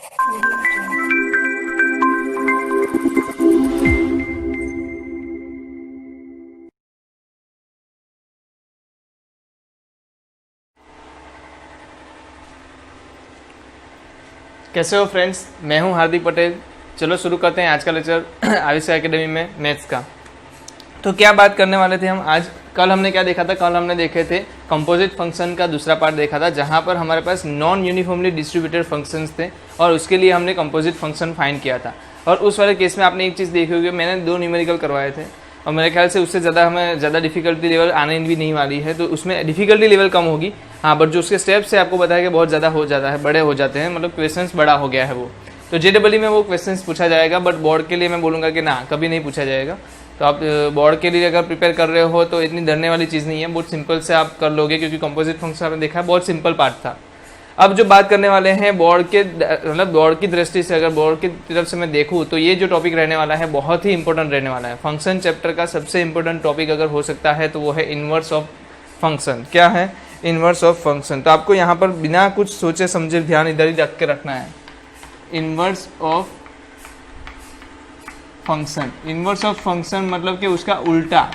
कैसे हो फ्रेंड्स, मैं हूं हार्दिक पटेल। चलो शुरू करते हैं आज का लेक्चर आविष्कार एकेडमी में मैथ्स का। तो क्या बात करने वाले थे हम आज? कल हमने क्या देखा था? कल हमने देखे थे कंपोजिट फंक्शन का दूसरा पार्ट देखा था, जहां पर हमारे पास नॉन यूनिफॉर्मली डिस्ट्रीब्यूटेड फंक्शंस थे और उसके लिए हमने कंपोजिट फंक्शन फाइंड किया था। और उस वाले केस में आपने एक चीज़ देखी होगी, मैंने 2 न्यूमेरिकल करवाए थे और मेरे ख्याल से उससे ज़्यादा हमें ज़्यादा डिफिकल्टी लेवल आने भी नहीं वाली है, तो उसमें डिफिकल्टी लेवल कम होगी। हाँ, बट जो उसके स्टेप्स है आपको बताया कि बहुत ज़्यादा हो जाता है, बड़े हो जाते हैं, मतलब क्वेश्चंस बड़ा हो गया है वो। तो JEE में वो क्वेश्चंस पूछा जाएगा, बट बोर्ड के लिए मैं बोलूँगा कि ना, कभी नहीं पूछा जाएगा। तो आप बोर्ड के लिए अगर प्रिपेयर कर रहे हो तो इतनी डरने वाली चीज़ नहीं है, बहुत सिंपल से आप कर लोगे, क्योंकि कंपोजिट फंक्शन आपने देखा बहुत सिंपल पार्ट था। अब जो बात करने वाले हैं बोर्ड के, मतलब बोर्ड की दृष्टि से, अगर बोर्ड की तरफ से मैं देखूँ तो ये जो टॉपिक रहने वाला है बहुत ही इंपॉर्टेंट रहने वाला है। फंक्शन चैप्टर का सबसे इंपॉर्टेंट टॉपिक अगर हो सकता है तो वो है इनवर्स ऑफ फंक्शन। क्या है? Inverse of function. तो आपको यहाँ पर बिना कुछ सोचे समझे ध्यान इधर ही रख के रखना है। Inverse of function, inverse of function मतलब कि उसका उल्टा।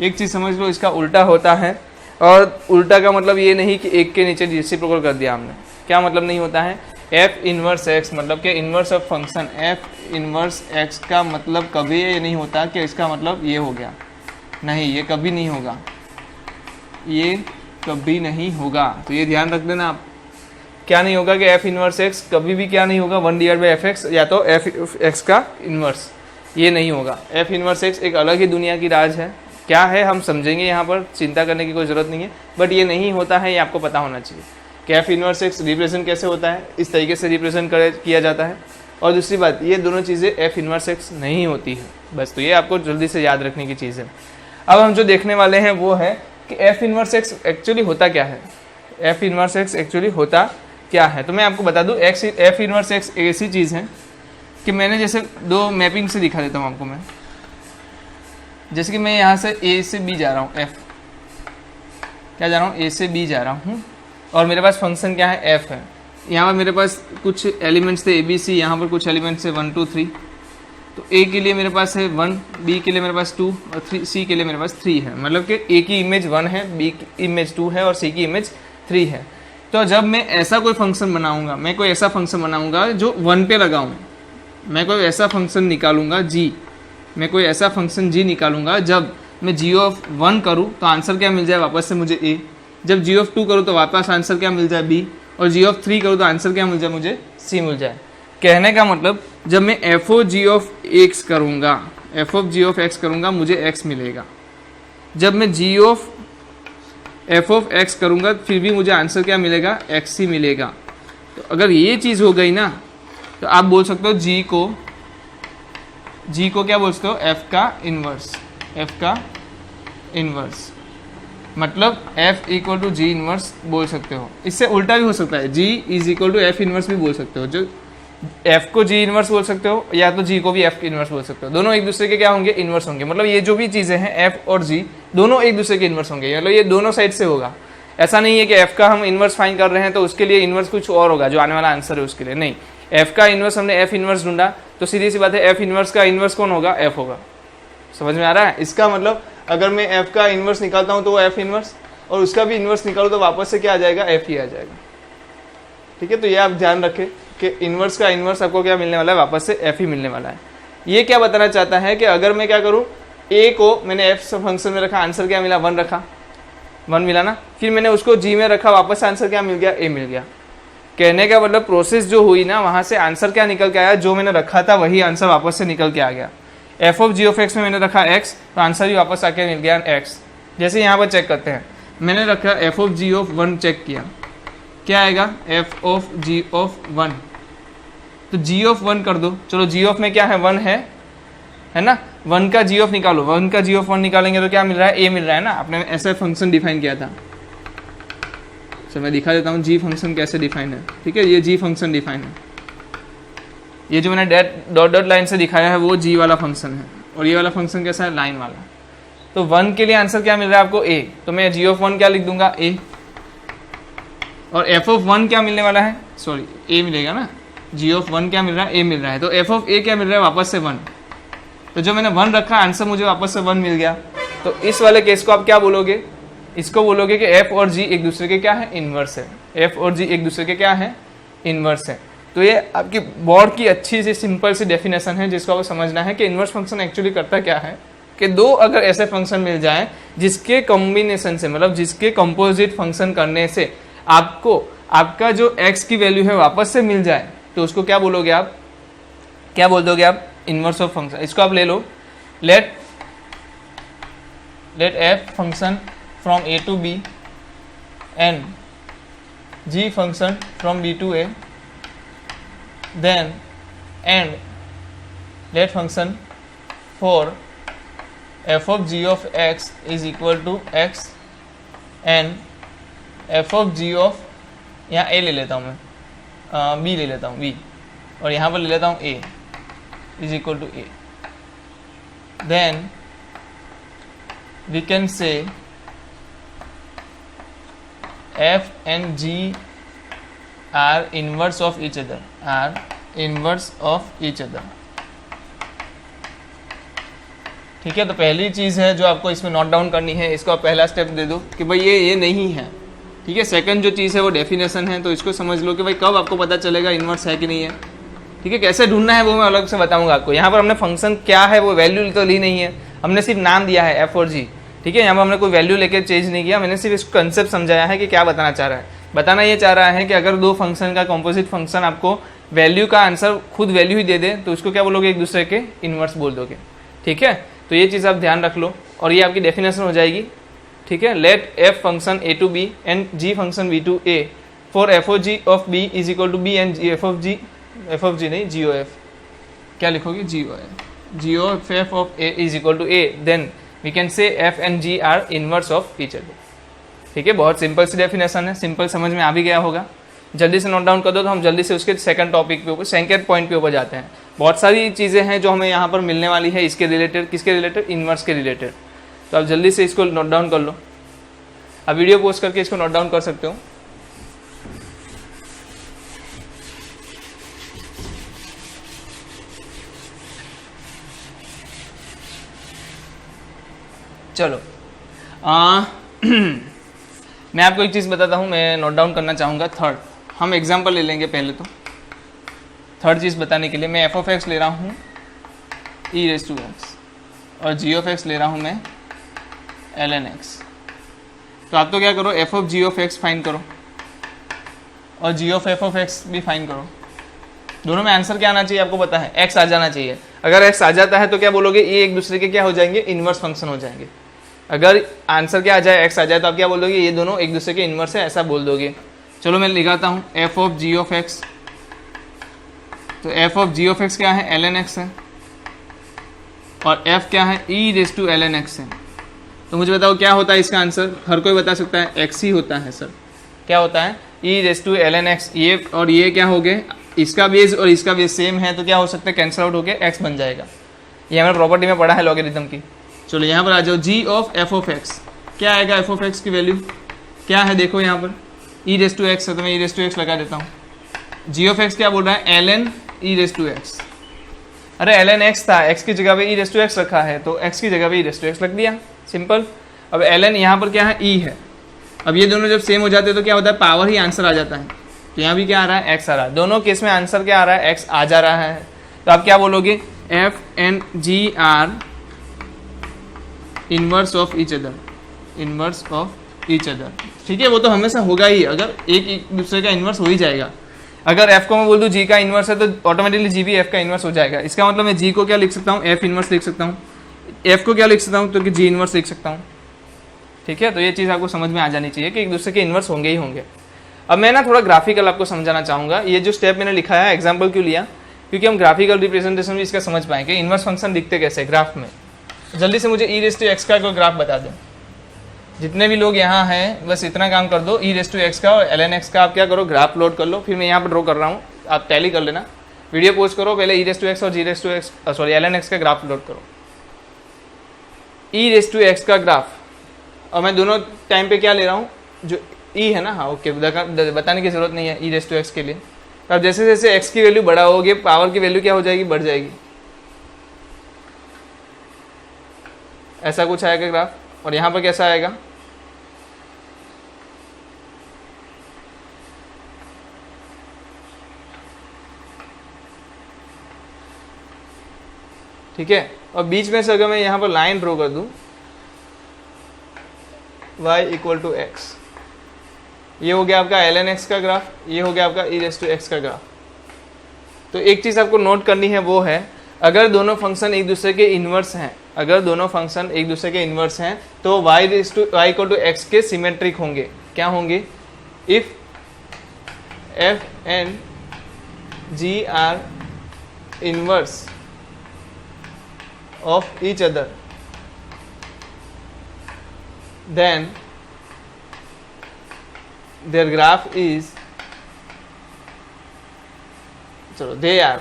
एक चीज़ समझ लो, इसका उल्टा होता है। और उल्टा का मतलब ये नहीं कि एक के नीचे रेसिप्रोकल कर दिया हमने। क्या मतलब नहीं होता है? एफ इनवर्स एक्स मतलब कि inverse of function F inverse x का मतलब कभी ये नहीं होता कि इसका मतलब ये हो गया। नहीं, ये कभी नहीं होगा, ये कभी नहीं होगा। तो ये ध्यान रख देना आप। क्या नहीं होगा कि एफ इनवर्स एक्स कभी भी क्या नहीं होगा, 1/f(x) या तो एफ एक्स का इनवर्स, ये नहीं होगा। एफ इनवर्स एक्स एक अलग ही दुनिया की राज है। क्या है हम समझेंगे, यहाँ पर चिंता करने की कोई ज़रूरत नहीं है, बट ये नहीं होता है, ये आपको पता होना चाहिए कि एफ इनवर्स एक्स रिप्रेजेंट कैसे होता है। इस तरीके से रिप्रेजेंट किया जाता है। और दूसरी बात, ये दोनों चीज़ें एफ इनवर्स एक्स नहीं होती है बस। तो ये आपको जल्दी से याद रखने की चीज़ है। अब हम जो देखने वाले हैं वो है कि एफ इनवर्स एक्स एक्चुअली होता क्या है। एफ इनवर्स एक्स एक्चुअली होता क्या है, तो मैं आपको बता दूँ। एफ इनवर्स एक्स ऐसी चीज़ है कि मैंने जैसे 2 मैपिंग से दिखा देता हूँ आपको मैं। जैसे कि मैं यहाँ से ए से बी जा रहा हूँ, एफ क्या जा रहा हूँ, ए से बी जा रहा हूँ, और मेरे पास फंक्शन क्या है, एफ है। यहाँ पर मेरे पास कुछ एलिमेंट्स थे ABC, यहाँ पर कुछ एलिमेंट्स है 1 2 3। तो ए के लिए मेरे पास है 1, बी के लिए मेरे पास 2 और सी के लिए मेरे पास 3 है। मतलब कि ए की इमेज 1 है, बी की इमेज 2 है और सी की इमेज 3 है। तो जब मैं ऐसा कोई फंक्शन बनाऊंगा, मैं कोई ऐसा फंक्शन बनाऊंगा जो 1 पे लगाऊं, मैं कोई ऐसा फंक्शन निकालूंगा g, मैं कोई ऐसा फंक्शन g निकालूंगा जब मैं g(1) करूं तो आंसर क्या मिल जाए वापस से मुझे a, जब g(2) करूं तो वापस आंसर क्या मिल जाए b, और g(3) करूं तो आंसर क्या मिल जाए मुझे c मिल जाए। कहने का मतलब जब मैं f(g(x) करूंगा, f(g(x) करूंगा मुझे x मिलेगा। जब मैं f(x) करूंगा फिर भी मुझे आंसर क्या मिलेगा, x ही मिलेगा। तो अगर ये चीज़ हो गई ना, तो आप बोल सकते हो g को क्या बोल सकते हो, f का इन्वर्स, मतलब f equal to G inverse बोल सकते हो। इससे उल्टा भी हो सकता है, g is equal to f inverse भी बोल सकते हो। जो f को g इन्वर्स बोल सकते हो या तो g को भी f इन्वर्स बोल सकते हो। दोनों एक दूसरे के क्या होंगे, इन्वर्स होंगे। मतलब ये जो भी चीज़ें हैं f और g दोनों एक दूसरे के इन्वर्स होंगे, मतलब ये दोनों साइड से होगा। ऐसा नहीं है कि f का हम इन्वर्स फाइंड कर रहे हैं तो उसके लिए इन्वर्स कुछ और होगा जो आने वाला आंसर है उसके लिए, नहीं। f का इन्वर्स हमने f इन्वर्स ढूंढा तो सीधी सी बात है f इन्वर्स का इन्वर्स कौन होगा, f होगा। समझ में आ रहा है? इसका मतलब अगर मैं f का इन्वर्स निकालता हूं तो वो f इन्वर्स, और उसका भी इन्वर्स निकालूं तो वापस से क्या आ जाएगा, f ही आ जाएगा। ठीक है, तो ये आप ध्यान रखें कि इन्वर्स का इन्वर्स आपको क्या मिलने वाला है, वापस से f ही मिलने वाला है। ये क्या बताना चाहता है कि अगर मैं क्या करूँ, a को मैंने f फंक्शन में रखा, आंसर क्या मिला, 1 रखा, 1 मिला ना, फिर मैंने उसको g में रखा, वापस आंसर क्या मिल गया, a मिल गया। कहने का मतलब प्रोसेस जो हुई ना, वहां से आंसर क्या निकल के आया, जो मैंने रखा था वही आंसर वापस से निकल के आ गया। f(g(x) में मैंने रखा x, तो आंसर भी वापस आके मिल गया x। जैसे यहाँ पर चेक करते हैं, मैंने रखा f(g(1) चेक किया, क्या आएगा, f(g(1), तो g(1) कर दो। चलो g में क्या है, 1 है ना, 1 का g निकालो, 1 का g(1) निकालेंगे तो क्या मिल रहा है, a मिल रहा है ना। आपने ऐसा फंक्शन डिफाइन किया था। तो मैं दिखा देता हूँ g फंक्शन कैसे डिफाइन है। ठीक है, ये g फंक्शन डिफाइन है। ये जो मैंने डॉट लाइन से दिखाया है वो g वाला फंक्शन है, और ये वाला फंक्शन कैसा है, लाइन वाला। तो 1 के लिए आंसर क्या मिल रहा है आपको, a, तो मैं g(1) क्या लिख दूंगा, a, और f(1) क्या मिलने वाला है, सॉरी a मिलेगा ना, जी ऑफ 1 क्या मिल रहा है, ए मिल रहा है, तो एफ ऑफ ए क्या मिल रहा है, वापस से 1। तो जो मैंने 1 रखा आंसर मुझे वापस से 1 मिल गया। तो इस वाले केस को आप क्या बोलोगे, इसको बोलोगे कि एफ और जी एक दूसरे के क्या है, इनवर्स है। एफ और जी एक दूसरे के क्या है, इनवर्स है। तो ये आपकी बोर्ड की अच्छी सी सिंपल सी डेफिनेशन है जिसको आपको समझना है कि इनवर्स फंक्शन एक्चुअली करता क्या है कि दो अगर ऐसे फंक्शन मिल जाएं जिसके कॉम्बिनेशन से, मतलब जिसके कंपोजिट फंक्शन करने से आपको आपका जो x की वैल्यू है वापस से मिल जाए, तो उसको क्या बोलोगे आप, क्या बोल दोगे आप, इनवर्स ऑफ फंक्शन। इसको आप ले लो, let f function from a to b and g function from b to a, then and let function for f of g of x is equal to x and f of g of, यहाँ a ले लेता हूँ मैं, b ले लेता हूँ b, और यहाँ पर ले लेता हूँ a is equal to a, then we can say f and g are inverse of each other, are inverse of each other। ठीक है, तो पहली चीज़ है जो आपको इसमें नोट डाउन करनी है, इसको आप पहला स्टेप दे दो कि भाई ये नहीं है। ठीक है, सेकंड जो चीज़ है वो डेफिनेशन है, तो इसको समझ लो कि भाई कब आपको पता चलेगा इनवर्स है कि नहीं है। ठीक है, कैसे ढूंढना है वो मैं अलग से बताऊंगा आपको। यहाँ पर हमने फंक्शन क्या है वो वैल्यू तो ली नहीं है, हमने सिर्फ नाम दिया है एफ और जी। ठीक है, यहाँ पर हमने कोई वैल्यू लेके चेंज नहीं किया, मैंने सिर्फ इसको कंसेप्ट समझाया है कि क्या बताना चाह रहा है। बताना ये चाह रहा है कि अगर दो फंक्शन का कॉम्पोजिट फंक्शन आपको वैल्यू का आंसर खुद वैल्यू ही दे दे तो उसको क्या बोलोगे, एक दूसरे के इनवर्स बोल दोगे। ठीक है, तो ये चीज़ आप ध्यान रख लो और ये आपकी डेफिनेशन हो जाएगी। ठीक है, let F function A to B and G function B to A for F O G of B is equal to B and F of G नहीं जी ओ एफ, क्या लिखोगे, G O F, G O F of A is equal to A, then we can say F and G are inverse of each other. ठीक है, बहुत simple सी definition है, simple समझ में आ भी गया होगा। जल्दी से नोट डाउन कर दो तो हम जल्दी से उसके सेकंड टॉपिक पे ऊपर, सेकंड पॉइंट पे ऊपर जाते हैं। बहुत सारी चीज़ें हैं जो हमें यहाँ पर मिलने वाली है इसके रिलेटेड, किसके रिलेटेड, इनवर्स के रिलेटेड। तो आप जल्दी से इसको नोट डाउन कर लो, आप वीडियो पोस्ट करके इसको नोट डाउन कर सकते हो। चलो मैं आपको एक चीज़ बताता हूँ, मैं नोट डाउन करना चाहूँगा। थर्ड हम एग्जाम्पल ले लेंगे पहले। तो थर्ड चीज़ बताने के लिए मैं एफ ऑफ एक्स ले रहा हूँ ई रेस टू एक्स और जी ऑफ एक्स ले रहा हूँ मैं एल एन एक्स। तो आप तो क्या करो, F of G of X find करो और G of F of X भी फाइंड करो। दोनों में आंसर क्या आना चाहिए आपको पता है, एक्स आ जाना चाहिए। अगर एक्स आ जाता है तो क्या बोलोगे, ये एक दूसरे के क्या हो जाएंगे, इनवर्स फंक्शन हो जाएंगे। अगर आंसर क्या आ जाए, एक्स आ जाए, तो आप क्या बोल दोगे, ये दोनों एक दूसरे के इनवर्स है, ऐसा बोल दोगे। चलो मैं लिखाता हूँ F of G of X, तो F of G of X क्या है, एल एन एक्स है, और एफ क्या है, E raise to L N X है। तो मुझे बताओ क्या होता है इसका आंसर, हर कोई बता सकता है, एक्स ही होता है सर। क्या होता है, E raise to L N X. ये और ये क्या हो गए, इसका बेस और इसका बेस सेम है, तो क्या हो सकता है, कैंसिल आउट होकर एक्स बन जाएगा। ये हमें प्रॉपर्टी में पढ़ा है लॉगरिथम की। चलो यहाँ पर आ जाओ, जी ऑफ एफ ऑफ एक्स क्या आएगा, एफ ऑफ एक्स की वैल्यू क्या है, देखो यहाँ पर ई रेस टू एक्स है, तो मैं ई रेस टू एक्स लगा देता हूँ। जी ऑफ एक्स क्या बोल रहा है, L N E raise to X. अरे एल एन एक्स था, एक्स की जगह पे ई रेस टू एक्स रखा है, तो एक्स की जगह पे ई रेस टू एक्स रख दिया, सिंपल। अब एल एन यहाँ पर क्या है, ई है। अब ये दोनों जब सेम हो जाते हैं तो क्या होता है, पावर ही आंसर आ जाता है। तो यहाँ भी क्या आ रहा है, एक्स आ रहा है। दोनों केस में आंसर क्या आ रहा है, एक्स आ जा रहा है। तो आप क्या बोलोगे, F and G are inverse of each other, inverse of each other. ठीक है, वो तो हमेशा होगा ही, अगर एक दूसरे का इनवर्स हो ही जाएगा। अगर एफ को मैं बोल दूँ जी का इनवर्स है तो ऑटोमेटिकली जी भी एफ का इनवर्स हो जाएगा। इसका मतलब मैं जी को क्या लिख सकता हूँ, एफ इनवर्स लिख सकता हूँ, एफ को क्या लिख सकता हूँ, तो कि जी इनवर्स लिख सकता हूँ। ठीक है, तो ये चीज़ आपको समझ में आ जानी चाहिए कि एक दूसरे के इनवर्स होंगे ही होंगे। अब मैं ना थोड़ा ग्राफिकल आपको समझाना चाहूँगा। ये जो स्टेप मैंने लिखा है एग्जाम्पल क्यों लिया, क्योंकि हम ग्राफिकल रिप्रेजेंटेशन भी इसका समझ पाएंगे, इनवर्स फंक्शन दिखते कैसे ग्राफ में। जल्दी से मुझे ई रेस टू एक्स का कोई ग्राफ बता दो। जितने भी लोग यहाँ हैं बस इतना काम कर दो, ई रेस टू एक्स का और एल एन एक्स का आप क्या करो, ग्राफ लोड कर लो। फिर मैं यहाँ पर ड्रॉ कर रहा हूँ, आप टैली कर लेना, वीडियो पोस्ट करो, पहले ई रेस टू एक्स और G raise to X sorry L N X का ग्राफ लोड करो। ई रेस टू एक्स का ग्राफ, और मैं दोनों टाइम पे क्या ले रहा हूँ, जो ई है ना, हाँ ओके, बताने की जरूरत नहीं है ई रेस टू एक्स के लिए। अब जैसे जैसे x की वैल्यू बड़ा होगी पावर की वैल्यू क्या हो जाएगी, बढ़ जाएगी। ऐसा कुछ आएगा ग्राफ, और यहाँ पर कैसा आएगा, ठीक है। और बीच में से अगर मैं यहाँ पर लाइन ड्रॉ कर दूं, y इक्वल टू एक्स, ये हो गया आपका ln x का ग्राफ, ये हो गया आपका e⁻x का ग्राफ। तो एक चीज़ आपको नोट करनी है, वो है अगर दोनों फंक्शन एक दूसरे के इन्वर्स हैं, अगर दोनों फंक्शन एक दूसरे के इन्वर्स हैं तो y इक्वल टू एक्स के सिमेट्रिक होंगे। क्या होंगे, if f and g are inverse of each other, then their graph is, चलो they are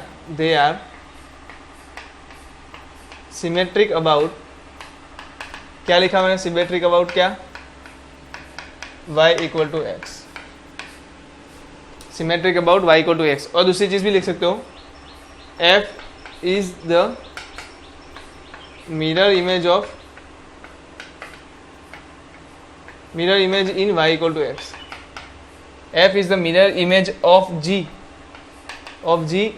symmetric about, क्या लिखा मैंने symmetric about, क्या, y equal to X, symmetric about y equal to X. और दूसरी चीज भी लिख सकते हो, f is the mirror image in y equal to x, f is the mirror image of g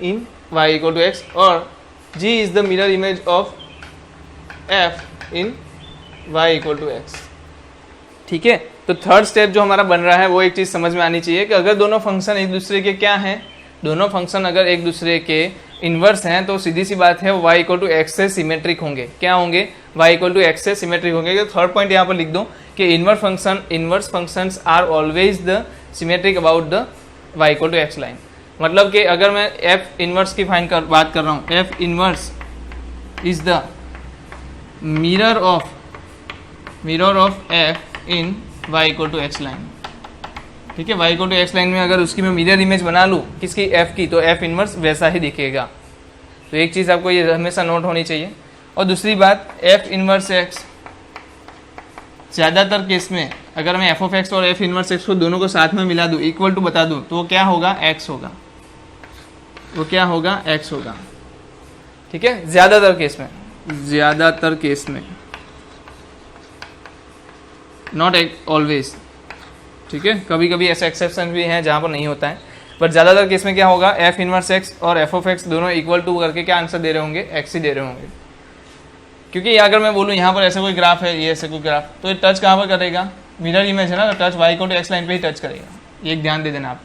in y equal to x, और g is the mirror image of f in y equal to x। ठीक है, तो third step जो हमारा बन रहा है वो एक चीज समझ में आनी चाहिए कि अगर दोनों फंक्शन एक दूसरे के क्या हैं, दोनों फंक्शन अगर एक दूसरे के इन्वर्स हैं तो सीधी सी बात है y इक्वल टू एक्स से सिमेट्रिक होंगे। क्या होंगे, y इक्वल टू एक्स से सिमेट्रिक होंगे। तो थर्ड पॉइंट यहाँ पर लिख दो कि inverse functions are always the symmetric about the y equal to X line. मतलब कि अगर मैं f इन्वर्स की बात कर रहा हूँ, f inverse is the mirror of f in y equal to X line. ठीक है, y equal to X line में अगर उसकी मैं मिरर इमेज बना लूँ किसकी, f की, तो f इन्वर्स वैसा ही दिखेगा। तो एक चीज़ आपको ये हमेशा नोट होनी चाहिए। और दूसरी बात, f इन्वर्स x, ज़्यादातर केस में अगर मैं f ऑफ x और f इन्वर्स x को दोनों को साथ में मिला दूँ, इक्वल टू बता दूँ, तो वो क्या होगा, x होगा, वो क्या होगा, x होगा। ठीक है, ज़्यादातर केस में, नॉट ऑलवेज। ठीक है, कभी कभी ऐसे एक्सेप्शन भी हैं जहाँ पर नहीं होता है, बट ज़्यादातर केस में क्या होगा, f इनवर्स x और f ऑफ x दोनों इक्वल टू करके क्या आंसर दे रहे होंगे, x ही दे रहे होंगे। क्योंकि अगर मैं बोलूँ यहाँ पर ऐसा कोई ग्राफ है, ये ऐसे कोई ग्राफ, तो ये टच कहाँ पर करेगा, मिरर इमेज है ना, तो touch y equal to X line पे ही टच करेगा। ये ध्यान दे देना आप,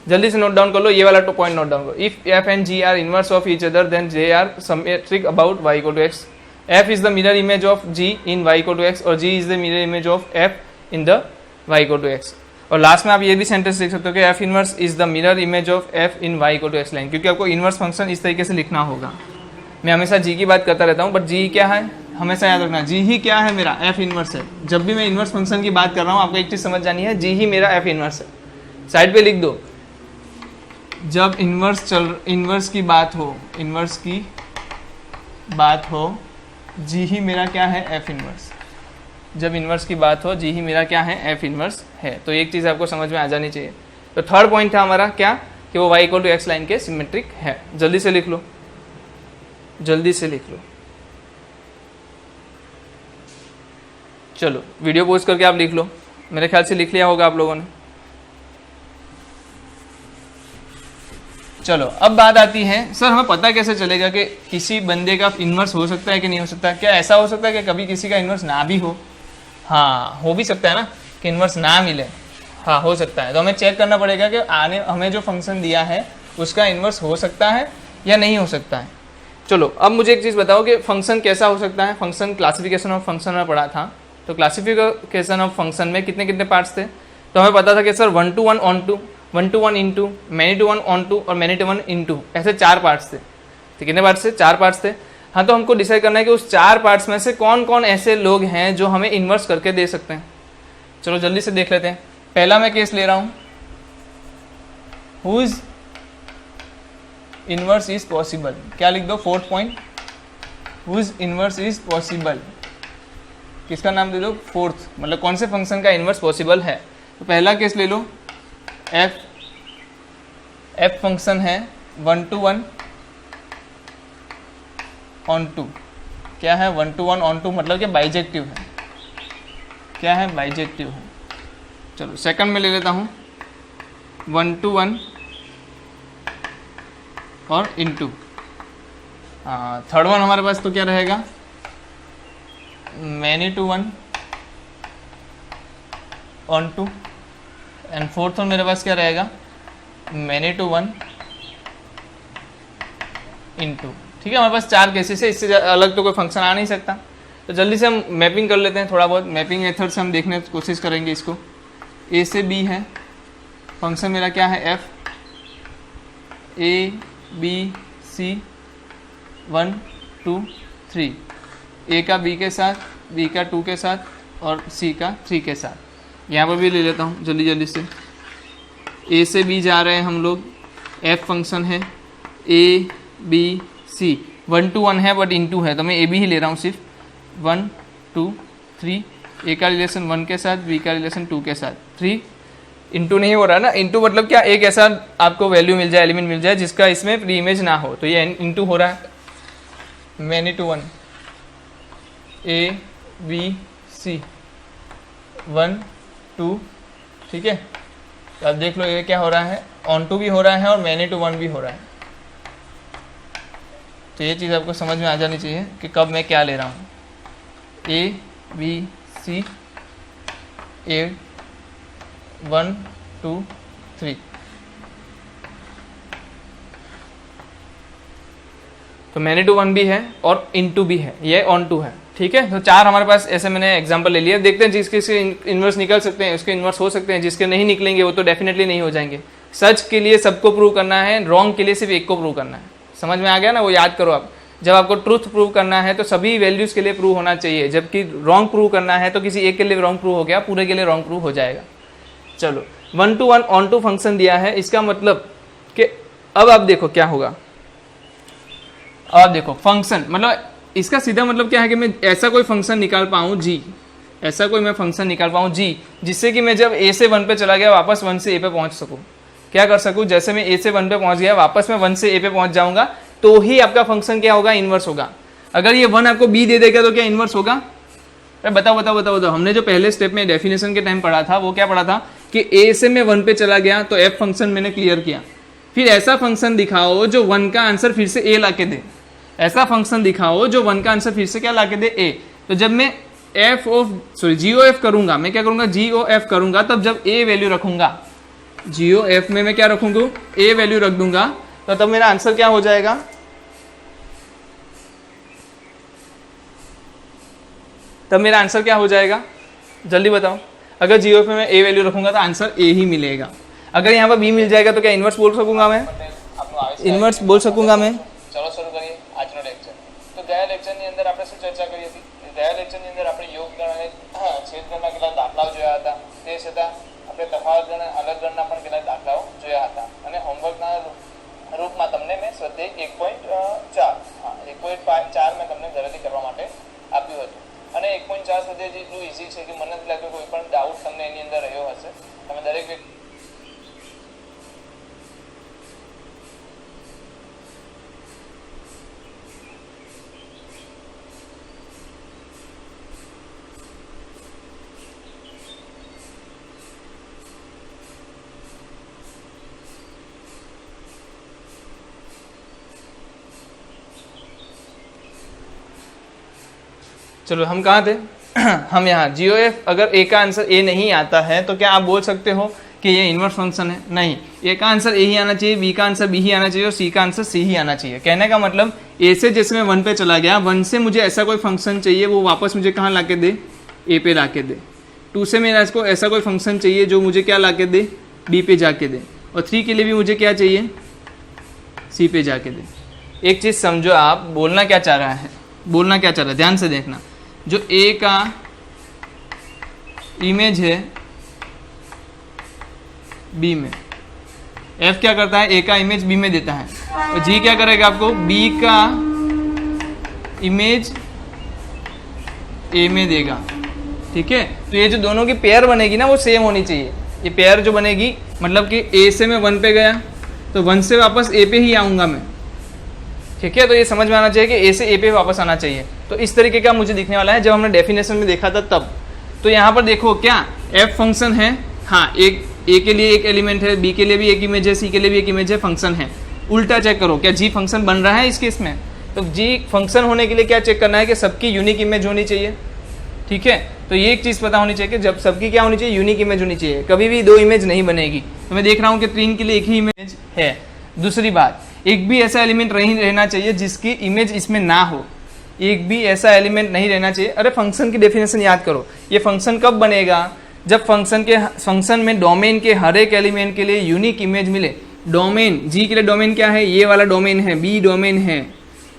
जल्दी से नोट डाउन कर लो, ये वाला पॉइंट नोट डाउन करो। If f and g are inverse of each other then they are symmetric about y equal to x, f is the mirror image of g in y equal to x और g is the mirror image of f in the y equal to x। और last में आप ये भी sentence देख सकते हो कि f inverse is the mirror image of f in y equal to x line, क्योंकि आपको इनवर्स फंक्शन इस तरीके से लिखना होगा। मैं हमेशा g की बात करता रहता हूँ, बट g क्या है हमेशा याद रखना, g ही क्या है मेरा, f इनवर्स है। जब भी मैं इनवर्स फंक्शन की बात कर रहा हूँ आपको एक चीज समझ जानी है, g ही मेरा f इनवर्स है। साइड पे लिख दो, जब इनवर्स की बात हो g ही मेरा क्या है, f इनवर्स। जब इन्वर्स की बात हो जी ही मेरा क्या है, f इन्वर्स है। तो एक चीज़ आपको समझ में आ जानी चाहिए। तो थर्ड पॉइंट था हमारा क्या, कि वो y equal to X line के सिमेट्रिक है। जल्दी से लिख लो, चलो वीडियो पोस्ट करके आप लिख लो, मेरे ख्याल से लिख लिया होगा आप लोगों ने। चलो अब बात आती है, सर हमें पता कैसे चलेगा कि किसी बंदे का इन्वर्स हो सकता है कि नहीं हो सकता। क्या ऐसा हो सकता है कि कभी किसी का इन्वर्स ना भी हो? हाँ, हो भी सकता है ना कि इन्वर्स ना मिले। हाँ, हो सकता है। तो हमें चेक करना पड़ेगा कि हमें जो फंक्शन दिया है उसका इन्वर्स हो सकता है या नहीं हो सकता है। चलो अब मुझे एक चीज़ बताओ कि फंक्शन कैसा हो सकता है। फंक्शन क्लासिफिकेशन ऑफ फंक्शन में पढ़ा था, तो क्लासिफिकेशन ऑफ फंक्शन में कितने कितने पार्ट्स थे। तो हमें पता था कि sir 1 to 1 on to, 1 to 1 into, many to 1 on to और many to 1 into, ऐसे 4 पार्ट्स थे। तो कितने पार्ट्स थे? 4 पार्ट्स थे। हाँ, तो हमको डिसाइड करना है कि उस 4 पार्ट्स में से कौन कौन ऐसे लोग हैं जो हमें इन्वर्स करके दे सकते हैं। चलो जल्दी से देख लेते हैं। पहला मैं केस ले रहा हूँ, हुज इन्वर्स इज पॉसिबल। क्या लिख दो, 4th point, whose inverse is possible. किसका नाम दे दो, 4th, मतलब कौन से फंक्शन का इन्वर्स पॉसिबल है। तो पहला केस ले लो, एफ फंक्शन है 1 to 1 on 2। क्या है 1 to 1 on 2 मतलब कि बाइजेक्टिव है। क्या है बाइजेक्टिव है। चलो सेकंड में ले लेता हूँ 1 to 1 और इनटू। थर्ड वन हमारे पास तो क्या रहेगा many to 1 on 2 and fourth one मेरे पास क्या रहेगा मैनी टू 1 इनटू। ठीक है, हमारे पास 4 केसेस है, इससे अलग तो कोई फंक्शन आ नहीं सकता। तो जल्दी से हम मैपिंग कर लेते हैं, थोड़ा बहुत मैपिंग मेथड से हम देखने की कोशिश करेंगे इसको। ए से बी है, फंक्शन मेरा क्या है एफ, ए बी सी 1 2 3, ए का बी के साथ, बी का 2 के साथ और सी का 3 के साथ। यहाँ पर भी ले लेता हूँ जल्दी जल्दी से। ए से बी जा रहे हैं हम लोग, एफ फंक्शन है ए बी सी 1 to 1 है बट इनटू है तो मैं ए बी ही ले रहा हूँ सिर्फ। 1 2 3, ए का रिलेशन 1 के साथ, बी का रिलेशन 2 के साथ, 3 इंटू नहीं हो रहा ना। इंटू मतलब क्या, एक ऐसा आपको वैल्यू मिल जाए, एलिमेंट मिल जाए जिसका इसमें प्री इमेज ना हो, तो ये इंटू हो रहा है। Many to 1 A B C 1 2, ठीक है। तो अब देख लो ये क्या हो रहा है, ऑन टू भी हो रहा है और मैनी टू 1 भी हो रहा है। तो ये चीज़ आपको समझ में आ जानी चाहिए कि कब मैं क्या ले रहा हूँ। ए बी सी ए 1 2 3, तो मैनी टू 1 भी है और इनटू भी है, ये ऑन टू है। ठीक है, तो 4 हमारे पास ऐसे मैंने एग्जांपल ले लिया। देखते हैं जिसके इन्वर्स निकल सकते हैं उसके इन्वर्स हो सकते हैं, जिसके नहीं निकलेंगे वो तो डेफिनेटली नहीं हो जाएंगे। सच के लिए सबको प्रूव करना है, रॉन्ग के लिए सिर्फ एक को प्रूव करना है। समझ में आ गया ना, वो याद करो आप। जब आपको ट्रूथ प्रूव करना है तो सभी वैल्यूज के लिए प्रूव होना चाहिए, जबकि रॉन्ग प्रूव करना है तो किसी एक के लिए रॉन्ग प्रूव हो गया, पूरे के लिए रॉन्ग प्रूव हो जाएगा। चलो 1 to 1 on 2 फंक्शन दिया है, इसका मतलब कि अब आप देखो क्या होगा। अब देखो फंक्शन मतलब इसका सीधा मतलब क्या है कि मैं ऐसा कोई फंक्शन निकाल पाऊँ जी, ऐसा कोई मैं फंक्शन निकाल पाऊँ जी जिससे कि मैं जब ए से 1 पे चला गया वापस 1 से ए पे पहुँच सकूँ। क्या कर सकूँ, जैसे मैं ए से 1 पे पहुँच गया वापस मैं 1 से ए पे पहुँच जाऊँगा तो ही आपका फंक्शन क्या होगा, इन्वर्स होगा। अगर ये 1 आपको बी दे देगा तो क्या इन्वर्स होगा? अरे बताओ बताओ बताओ बताओ। हमने जो पहले स्टेप में डेफिनेशन के टाइम पढ़ा था वो क्या पढ़ा था कि ए से मैं 1 पे चला गया तो एफ फंक्शन मैंने क्लियर किया। फिर ऐसा फंक्शन दिखाओ जो 1 का आंसर फिर से ए ला के दे, ऐसा फंक्शन दिखाओ जो 1 का आंसर फिर से क्या ला के दे, ए। तो जब मैं जी ओ एफ करूंगा, मैं क्या करूंगा जी ओ एफ करूंगा, तब जब ए वैल्यू रखूंगा जी ओ एफ में मैं क्या रखूंगा ए वैल्यू रख दूंगा, तो तब मेरा आंसर क्या हो जाएगा, तब मेरा आंसर क्या हो जाएगा जल्दी बताओ। अगर जी ओ एफ में ए वैल्यू रखूंगा तो आंसर ए ही मिलेगा। अगर यहाँ पर बी मिल जाएगा तो क्या इन्वर्स बोल सकूंगा मैं, इन्वर्स बोल सकूंगा मैं। चलो शुरू करिए આજનો લેક્ચર। તો ગયા લેક્ચરની અંદર આપણે શું ચર્ચા કરી હતી? ગયા લેક્ચરની અંદર આપણે યોગગણ અને છેદગણના કેટલા દાખલાઓ જોયા હતા, તે છતાં આપણે તફાવતગણ અલગ ગણના પણ કેટલા દાખલાઓ જોયા હતા અને હોમવર્કના રૂપમાં તમને મેં સ્વાધ્યાય 1.4 1.4 મેં તમને ઘરેથી કરવા માટે આપ્યું હતું અને 1.4 સ્વાધ્યાય જેટલું ઇઝી છે કે મને નથી લાગતું કોઈ પણ ડાઉટ તમને એની અંદર રહ્યો હશે। તમે દરેક વ્યક્તિ चलो हम कहाँ थे हम यहाँ जी ओ एफ। अगर ए का आंसर ए नहीं आता है तो क्या आप बोल सकते हो कि ये इन्वर्स फंक्शन है? नहीं, ए का आंसर ए ही आना चाहिए, बी का आंसर बी ही आना चाहिए और सी का आंसर सी ही आना चाहिए। कहने का मतलब ए से जैसे मैं 1 पे चला गया, 1 से मुझे ऐसा कोई फंक्शन चाहिए वो वापस मुझे कहाँ ला के दे, ए पे ला के दे। 2 से मेरा इसको ऐसा कोई फंक्शन चाहिए जो मुझे क्या ला के दे, बी पे जाके दे। और 3 के लिए भी मुझे क्या चाहिए, सी पे जाके दे। एक चीज़ समझो, आप बोलना क्या चाह रहा है, बोलना क्या चाह रहा है, ध्यान से देखना। जो ए का इमेज है बी में, एफ क्या करता है, ए का इमेज बी में देता है, और जी क्या करेगा आपको बी का इमेज ए में देगा। ठीक है, तो ये जो दोनों की पेयर बनेगी ना वो सेम होनी चाहिए। ये पेयर जो बनेगी मतलब कि ए से मैं 1 पे गया, तो 1 से वापस ए पे ही आऊँगा मैं, ठीक है। तो ये समझ में आना चाहिए कि ए से ए पे वापस आना चाहिए। तो इस तरीके का मुझे दिखने वाला है जब हमने डेफिनेशन में देखा था तब। तो यहाँ पर देखो क्या एफ फंक्शन है, हाँ एक ए के लिए एक एलिमेंट है, बी के लिए भी एक इमेज है, सी के लिए भी एक इमेज है, फंक्शन है। उल्टा चेक करो क्या जी फंक्शन बन रहा है इस केस में। तो जी फंक्शन होने के लिए क्या चेक करना है कि सबकी यूनिक इमेज होनी चाहिए, ठीक है। तो ये एक चीज़ पता होनी चाहिए कि जब सबकी क्या होनी चाहिए, यूनिक इमेज होनी चाहिए, कभी भी दो इमेज नहीं बनेगी। तो मैं देख रहा हूँ कि 3 के लिए एक ही इमेज है। दूसरी बात, एक भी ऐसा एलिमेंट नहीं रहना चाहिए जिसकी इमेज इसमें ना हो, एक भी ऐसा एलिमेंट नहीं रहना चाहिए। अरे फंक्शन की डेफिनेशन याद करो, ये फंक्शन कब बनेगा, जब फंक्शन में डोमेन के हर एक एलिमेंट के लिए यूनिक इमेज मिले। डोमेन जी के लिए डोमेन क्या है, ये वाला डोमेन है, बी डोमेन है।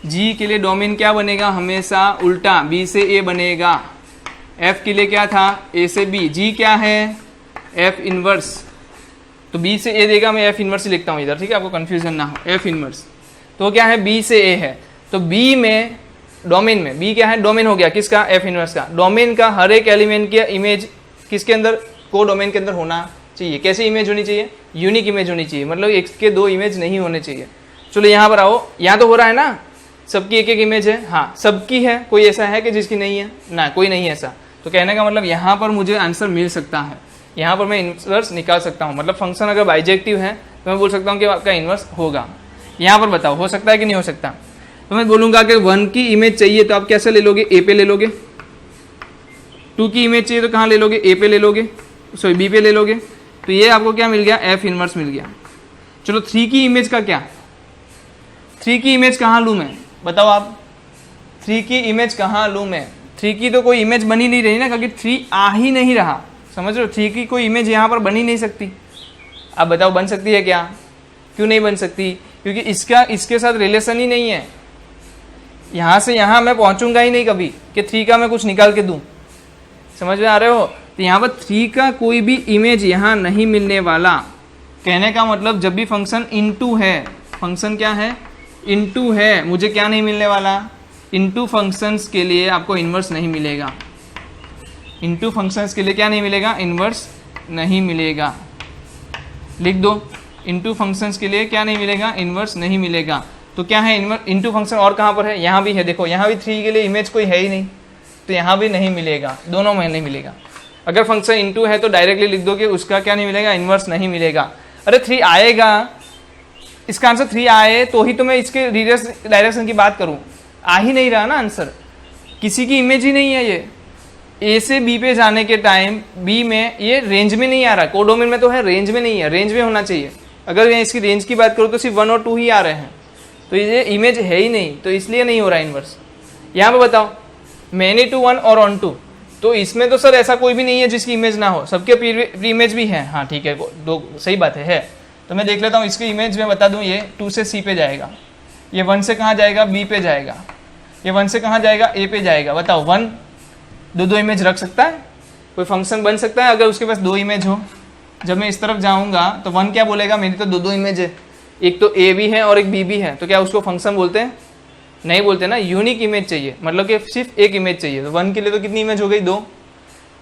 जी के लिए डोमेन क्या बनेगा, हमेशा उल्टा बी से ए बनेगा। एफ के लिए क्या था, ए से बी। जी क्या है, एफ इनवर्स, तो बी से ए देगा, मैं एफ इनवर्स ही लिखता हूँ इधर, ठीक है, आपको कंफ्यूजन ना हो। एफ इनवर्स तो क्या है, बी से ए है। तो बी में डोमेन में बी क्या है, डोमेन हो गया किसका, एफ इनवर्स का। डोमेन का हर एक एलिमेंट की इमेज किसके अंदर, को डोमेन के अंदर होना चाहिए। कैसी इमेज होनी चाहिए, यूनिक इमेज होनी चाहिए, मतलब एक के दो इमेज नहीं होने चाहिए। चलो यहाँ पर आओ, यहाँ तो हो रहा है ना, सबकी एक एक इमेज है, हाँ सबकी है, कोई ऐसा है कि जिसकी नहीं है ना, कोई नहीं है ऐसा। तो कहने का मतलब यहाँ पर मुझे आंसर मिल सकता है, यहाँ पर मैं इन्वर्स निकाल सकता हूँ। मतलब फंक्शन अगर बाइजेक्टिव है तो मैं बोल सकता हूँ कि आपका इन्वर्स होगा। यहाँ पर बताओ हो सकता है कि नहीं हो सकता। तो मैं बोलूँगा कि 1 की इमेज चाहिए तो आप कैसे ले लोगे, ए पे ले लोगे। 2 की इमेज चाहिए तो कहाँ ले लोगे, ए पे ले लोगे, सॉरी बी पे ले लोगे। तो ये आपको क्या मिल गया, एफ इनवर्स मिल गया। चलो 3 की इमेज का क्या, 3 की इमेज कहाँ लूँ मैं, बताओ आप। 3 की इमेज कहाँ लूँ मैं, 3 की तो कोई इमेज बनी नहीं रही ना, क्योंकि 3 आ ही नहीं रहा, समझ रहे हो। 3 की कोई इमेज यहाँ पर बनी नहीं सकती। अब बताओ बन सकती है क्या, क्यों नहीं बन सकती, क्योंकि इसका इसके साथ रिलेशन ही नहीं है। यहाँ से यहाँ मैं पहुँचूंगा ही नहीं कभी कि 3 का मैं कुछ निकाल के दूँ, समझ में आ रहे हो। तो यहाँ पर 3 का कोई भी इमेज यहाँ नहीं मिलने वाला। कहने का मतलब जब भी फंक्शन इनटू है, फंक्शन क्या है, इनटू है, मुझे क्या नहीं मिलने वाला, इनटू फंक्शंस के लिए आपको इन्वर्स नहीं मिलेगा। इनटू फंक्शंस के लिए क्या नहीं मिलेगा, इन्वर्स नहीं मिलेगा। लिख दो, इनटू फंक्शंस के लिए क्या नहीं मिलेगा, इन्वर्स नहीं मिलेगा। तो क्या है इन्वर्स, इनटू फंक्शन और कहाँ पर है, यहाँ भी है। देखो यहाँ भी 3 के लिए इमेज कोई है ही नहीं, तो यहाँ भी नहीं मिलेगा, दोनों में नहीं मिलेगा। अगर फंक्शन इनटू है तो डायरेक्टली लिख दो कि उसका क्या नहीं मिलेगा, इन्वर्स नहीं मिलेगा। अरे 3 आएगा, इसका आंसर 3 आए तो ही तो मैं इसके रिवर्स डायरेक्शन की बात करूँ। आ ही नहीं रहा ना आंसर, किसी की इमेज ही नहीं है। ये ए से बी पे जाने के टाइम बी में ये रेंज में नहीं आ रहा, कोडोमेन में तो है, रेंज में नहीं है, रेंज में होना चाहिए। अगर मैं इसकी रेंज की बात करूँ तो सिर्फ 1 और 2 ही आ रहे हैं, तो ये इमेज है ही नहीं, तो इसलिए नहीं हो रहा इन्वर्स। यहाँ पे बताओ मैनी टू 1 और ऑन 2, तो इसमें तो सर ऐसा कोई भी नहीं है जिसकी इमेज ना हो, सबके प्री इमेज भी है। हाँ ठीक है, दो सही बात है। तो मैं देख लेता हूँ इसकी इमेज में, बता दूँ ये 2 से सी पे जाएगा, ये 1 से कहाँ जाएगा, बी पे जाएगा, ये 1 से कहाँ जाएगा, ए पे जाएगा। बताओ 1 दो इमेज रख सकता है, कोई फंक्शन बन सकता है अगर उसके पास 2 इमेज हो। जब मैं इस तरफ जाऊँगा तो 1 क्या बोलेगा, मेरी तो 2 इमेज है, एक तो ए भी है और एक बी भी है, तो क्या उसको फंक्शन बोलते हैं, नहीं बोलते ना। यूनिक इमेज चाहिए, मतलब कि सिर्फ एक इमेज चाहिए। तो 1 के लिए तो कितनी इमेज हो गई, 2।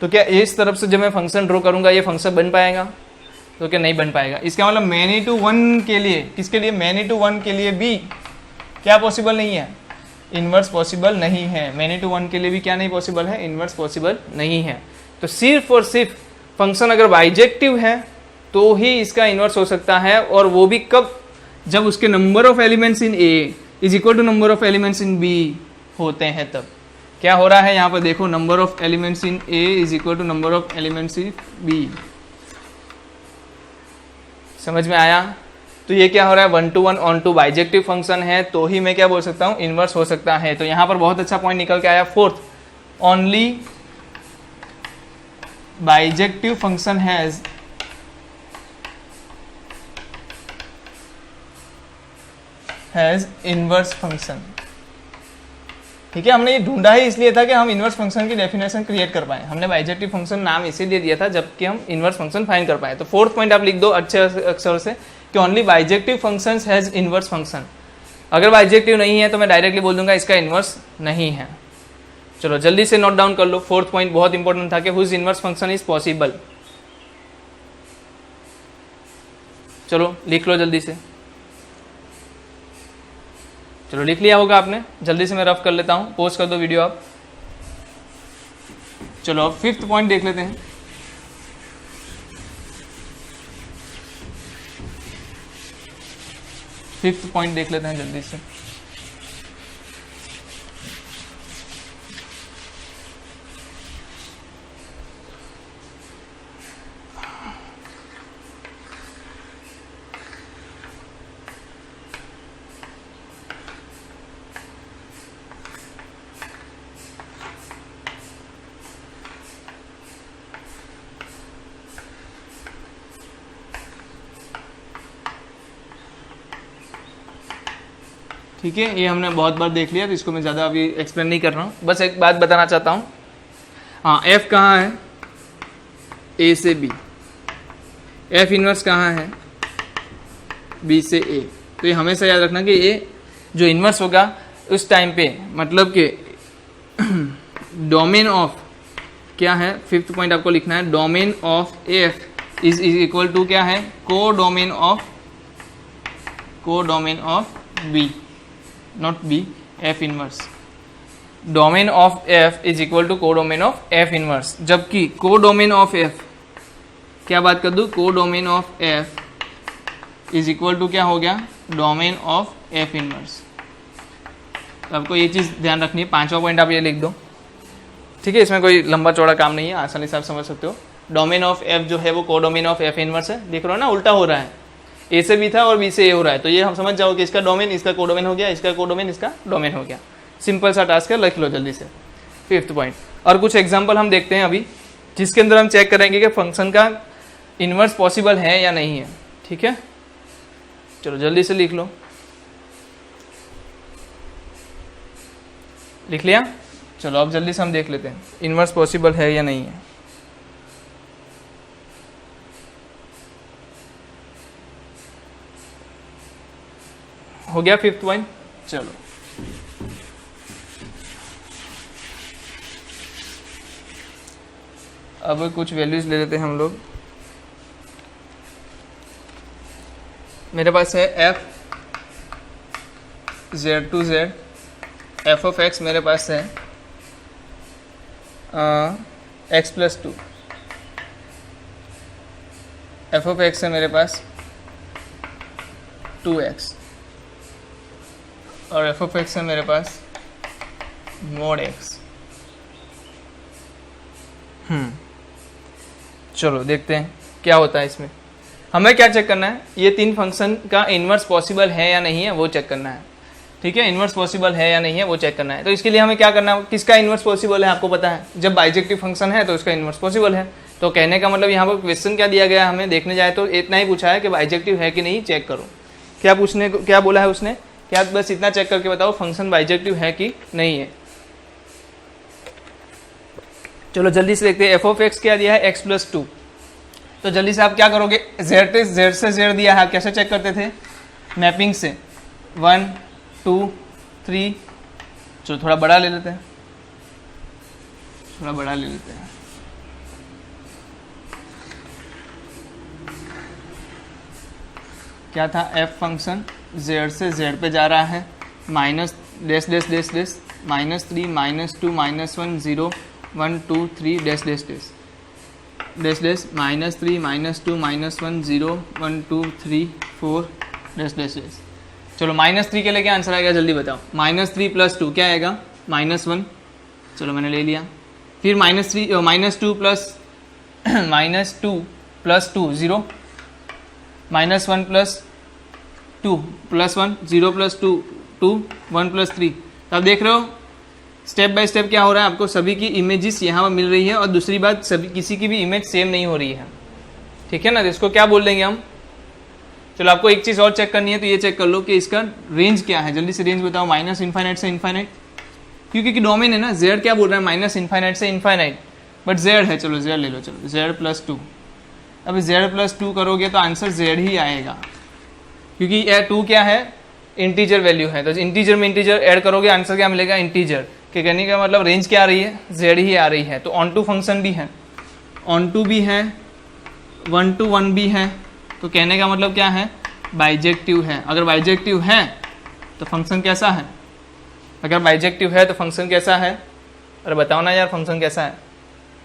तो क्या इस तरफ से जब मैं फंक्शन ड्रॉ करूँगा ये फंक्शन बन पाएगा, तो क्या नहीं बन पाएगा। इसका मतलब मैनी टू 1 के लिए, किसके लिए, मैनी टू 1 के लिए भी क्या पॉसिबल नहीं है, इन्वर्स पॉसिबल नहीं है। मैनी टू 1 के लिए भी क्या नहीं पॉसिबल है, इन्वर्स पॉसिबल नहीं है। तो सिर्फ और सिर्फ फंक्शन अगर बाइजेक्टिव है तो ही इसका इन्वर्स हो सकता है, और वो भी कब, जब उसके number of elements in A is equal to number of elements in B होते हैं। तब क्या हो रहा है यहाँ पर देखो, number of elements in A is equal to number of elements in B. समझ में आया। तो ये क्या हो रहा है, 1 to 1 onto bijective function है तो ही मैं क्या बोल सकता हूँ, इन्वर्स हो सकता है। तो यहाँ पर बहुत अच्छा पॉइंट निकल के आया, 4th, only bijective function has inverse function. ठीक है, हमने ये ढूंढा ही इसलिए था कि हम इनवर्स फंक्शन की डेफिनेशन क्रिएट कर पाए। हमने बाइजेक्टिव फंक्शन नाम इसीलिए दिया था जबकि हम इनवर्स फंक्शन फाइंड कर पाए। तो 4th पॉइंट आप लिख दो अच्छे अक्षर से कि only bijective functions has inverse function. अगर बाइजेक्टिव नहीं है तो मैं डायरेक्टली बोल दूंगा इसका इनवर्स नहीं है। चलो जल्दी से नोट डाउन कर लो, 4th पॉइंट बहुत इंपॉर्टेंट था कि whose inverse function is possible. चलो लिख लो जल्दी से। चलो लिख लिया होगा आपने, जल्दी से मैं रफ कर लेता हूँ, पोस्ट कर दो वीडियो आप। चलो अब 5th पॉइंट देख लेते हैं। फिफ्थ पॉइंट देख लेते हैं जल्दी से। ठीक है, ये हमने बहुत बार देख लिया, तो इसको मैं ज़्यादा अभी एक्सप्लेन नहीं कर रहा हूँ, बस एक बात बताना चाहता हूँ। हाँ, एफ कहाँ है? ए से बी। एफ इनवर्स कहाँ है? बी से ए। तो ये हमेशा याद रखना कि ये जो इनवर्स होगा उस टाइम पे, मतलब कि डोमेन ऑफ क्या है, 5th पॉइंट आपको लिखना है, domain of F is equal to क्या है, codomain of B, not B, F inverse. Domain of F is equal to codomain of F inverse, जबकि को डोमेन ऑफ एफ, क्या बात कर दूं, codomain of F is equal to क्या हो गया, डोमेन ऑफ एफ इनवर्स। तो आपको ये चीज़ ध्यान रखनी है। 5वां पॉइंट आप ये लिख दो, ठीक है, इसमें कोई लंबा चौड़ा काम नहीं है, आसानी से आप समझ सकते हो। डोमेन ऑफ एफ जो है वो को डोमेन ऑफ एफ इनवर्स है, देख रहे हो ना, उल्टा हो रहा है, ए से बी था और बी से ए हो रहा है, तो ये हम समझ जाओ कि इसका डोमेन इसका कोडोमेन हो गया, इसका कोडोमेन इसका डोमेन हो गया। सिंपल सा टास्क है, लिख लो जल्दी से 5th पॉइंट। और कुछ एग्जांपल हम देखते हैं अभी, जिसके अंदर हम चेक करेंगे कि फंक्शन का इन्वर्स पॉसिबल है या नहीं है। ठीक है, चलो जल्दी से लिख लो। लिख लिया? चलो अब जल्दी से हम देख लेते हैं इन्वर्स पॉसिबल है या नहीं है। हो गया 5th पॉइंट। चलो अब कुछ वैल्यूज ले लेते हैं हम लोग। मेरे पास है f z to z, f of x मेरे पास है x plus 2, f of x है मेरे पास 2x और f of x है मेरे पास mod x। चलो देखते हैं क्या होता है इसमें। हमें क्या चेक करना है, ये 3 फंक्शन का इन्वर्स पॉसिबल है या नहीं है वो चेक करना है। ठीक है, इन्वर्स पॉसिबल है या नहीं है वो चेक करना है। तो इसके लिए हमें क्या करना है, किसका इन्वर्स पॉसिबल है आपको पता है, जब बाइजेक्टिव फंक्शन है तो उसका इन्वर्स पॉसिबल है। तो कहने का मतलब यहाँ पर क्वेश्चन क्या दिया गया है, हमें देखने जाए तो इतना ही पूछा है कि बाइजेक्टिव है कि नहीं चेक करो। क्या पूछने को क्या बोला है उसने, क्या बस इतना चेक करके बताओ फंक्शन बाइजेक्टिव है कि नहीं है। चलो जल्दी से देखते हैं, एफ ऑफ एक्स क्या दिया है, x plus 2। तो जल्दी से आप क्या करोगे, z से z दिया है, कैसे चेक करते थे, मैपिंग से 1 2 3। चलो थोड़ा बड़ा ले लेते हैं, थोड़ा बड़ा ले लेते हैं। क्या था, f फंक्शन z से z पे जा रहा है, minus dash dash dash dash -3 -2 -1 0 1 2 3 dash dash dash dash dash -3 -2 -1 0 1 2 3 4 dash dash dash. चलो -3 के लिए क्या आंसर आएगा जल्दी बताओ, -3 + 2 क्या आएगा, -1। चलो मैंने ले लिया। फिर -2 प्लस -2 0 -1 + 2 +1 0 + 2 2 1 + 3। तो आप देख रहे हो स्टेप बाय स्टेप क्या हो रहा है, आपको सभी की इमेजेस यहाँ पर मिल रही है, और दूसरी बात सभी किसी की भी इमेज सेम नहीं हो रही है। ठीक है ना, तो इसको क्या बोल देंगे हम। चलो आपको एक चीज़ और चेक करनी है, तो ये चेक कर लो कि इसका रेंज क्या है, जल्दी से रेंज बताओ, -∞ से इन्फाइनाइट, क्योंकि डोमेन है ना, z क्या बोल रहा है, -∞ से इन्फाइनाइट, बट z है, चलो z ले लो, चलो z + 2। अब z + 2 करोगे तो आंसर z ही आएगा, क्योंकि यह 2 क्या है, इंटीजर वैल्यू है, तो इंटीजर में इंटीजर ऐड करोगे आंसर क्या मिलेगा, इंटीजर। कि कहने का मतलब रेंज क्या आ रही है, z ही आ रही है। तो ऑन टू फंक्शन भी है, ऑन टू भी है, 1 to 1 भी है, तो कहने का मतलब क्या है, बाइजेक्टिव है। अगर बाइजेक्टिव है तो फंक्शन कैसा है? अगर बाइजेक्टिव है तो फंक्शन कैसा है? अरे बताओ ना यार, फंक्शन कैसा है?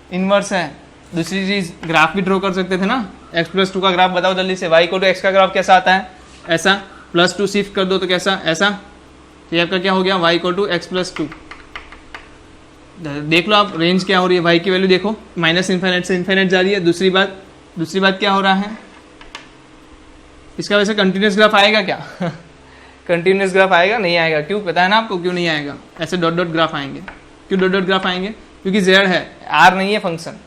इनवर्स है। दूसरी चीज, ग्राफ भी ड्रॉ कर सकते थे ना, x+2 का ग्राफ बताओ जल्दी से। y = x का ग्राफ कैसा आता है? ऐसा। +2 शिफ्ट कर दो तो कैसा? ऐसा। तो ये आपका क्या हो गया? y = x+2। देख लो आप रेंज क्या हो रही है, y की वैल्यू देखो, -∞ से इन्फिनिट जा रही है। दूसरी बात क्या हो रहा है, इसका वैसे कंटिन्यूस ग्राफ आएगा क्या? कंटिन्यूस ग्राफ आएगा? नहीं आएगा। क्यों? पता है ना आपको क्यों नहीं आएगा? ऐसे डॉट डॉट ग्राफ आएंगे। क्यों डॉट डॉट ग्राफ आएंगे? क्योंकि z है, r नहीं है फंक्शन।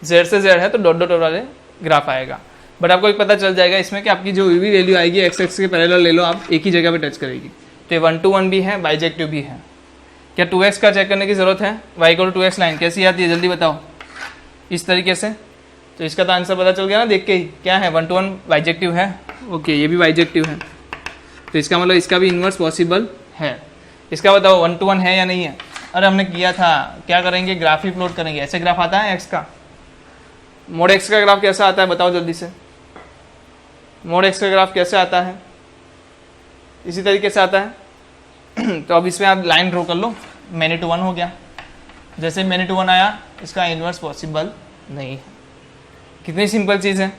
z से z है तो डॉट डॉट वाले ग्राफ आएगा। बट आपको एक पता चल जाएगा इसमें कि आपकी जो भी वैल्यू आएगी एक्स एक्स के पैरेलल ले लो आप, एक ही जगह पे टच करेगी। तो ये 1 to 1 भी है, बाइजेक्टिव भी है। क्या 2x का चेक करने की जरूरत है? y = 2x लाइन कैसी आती है जल्दी बताओ, इस तरीके से। तो इसका तो आंसर पता चल गया ना देख के ही, क्या है? 1 to 1 बाइजेक्टिव है। ओके, ये भी बाइजेक्टिव है, तो इसका मतलब इसका भी इन्वर्स पॉसिबल है। इसका बताओ 1 to 1 है या नहीं है? अरे हमने किया था, क्या करेंगे? ग्राफ ही प्लॉट करेंगे। ऐसे ग्राफ आता है x का। मोड x का ग्राफ कैसा आता है बताओ जल्दी से। मोड x का ग्राफ कैसे आता है? इसी तरीके से आता है। तो अब इसमें आप लाइन ड्रॉ कर लो, मैनी टू 1 हो गया। जैसे मैनी टू 1 आया, इसका इन्वर्स पॉसिबल नहीं है। कितनी सिंपल चीज़ है।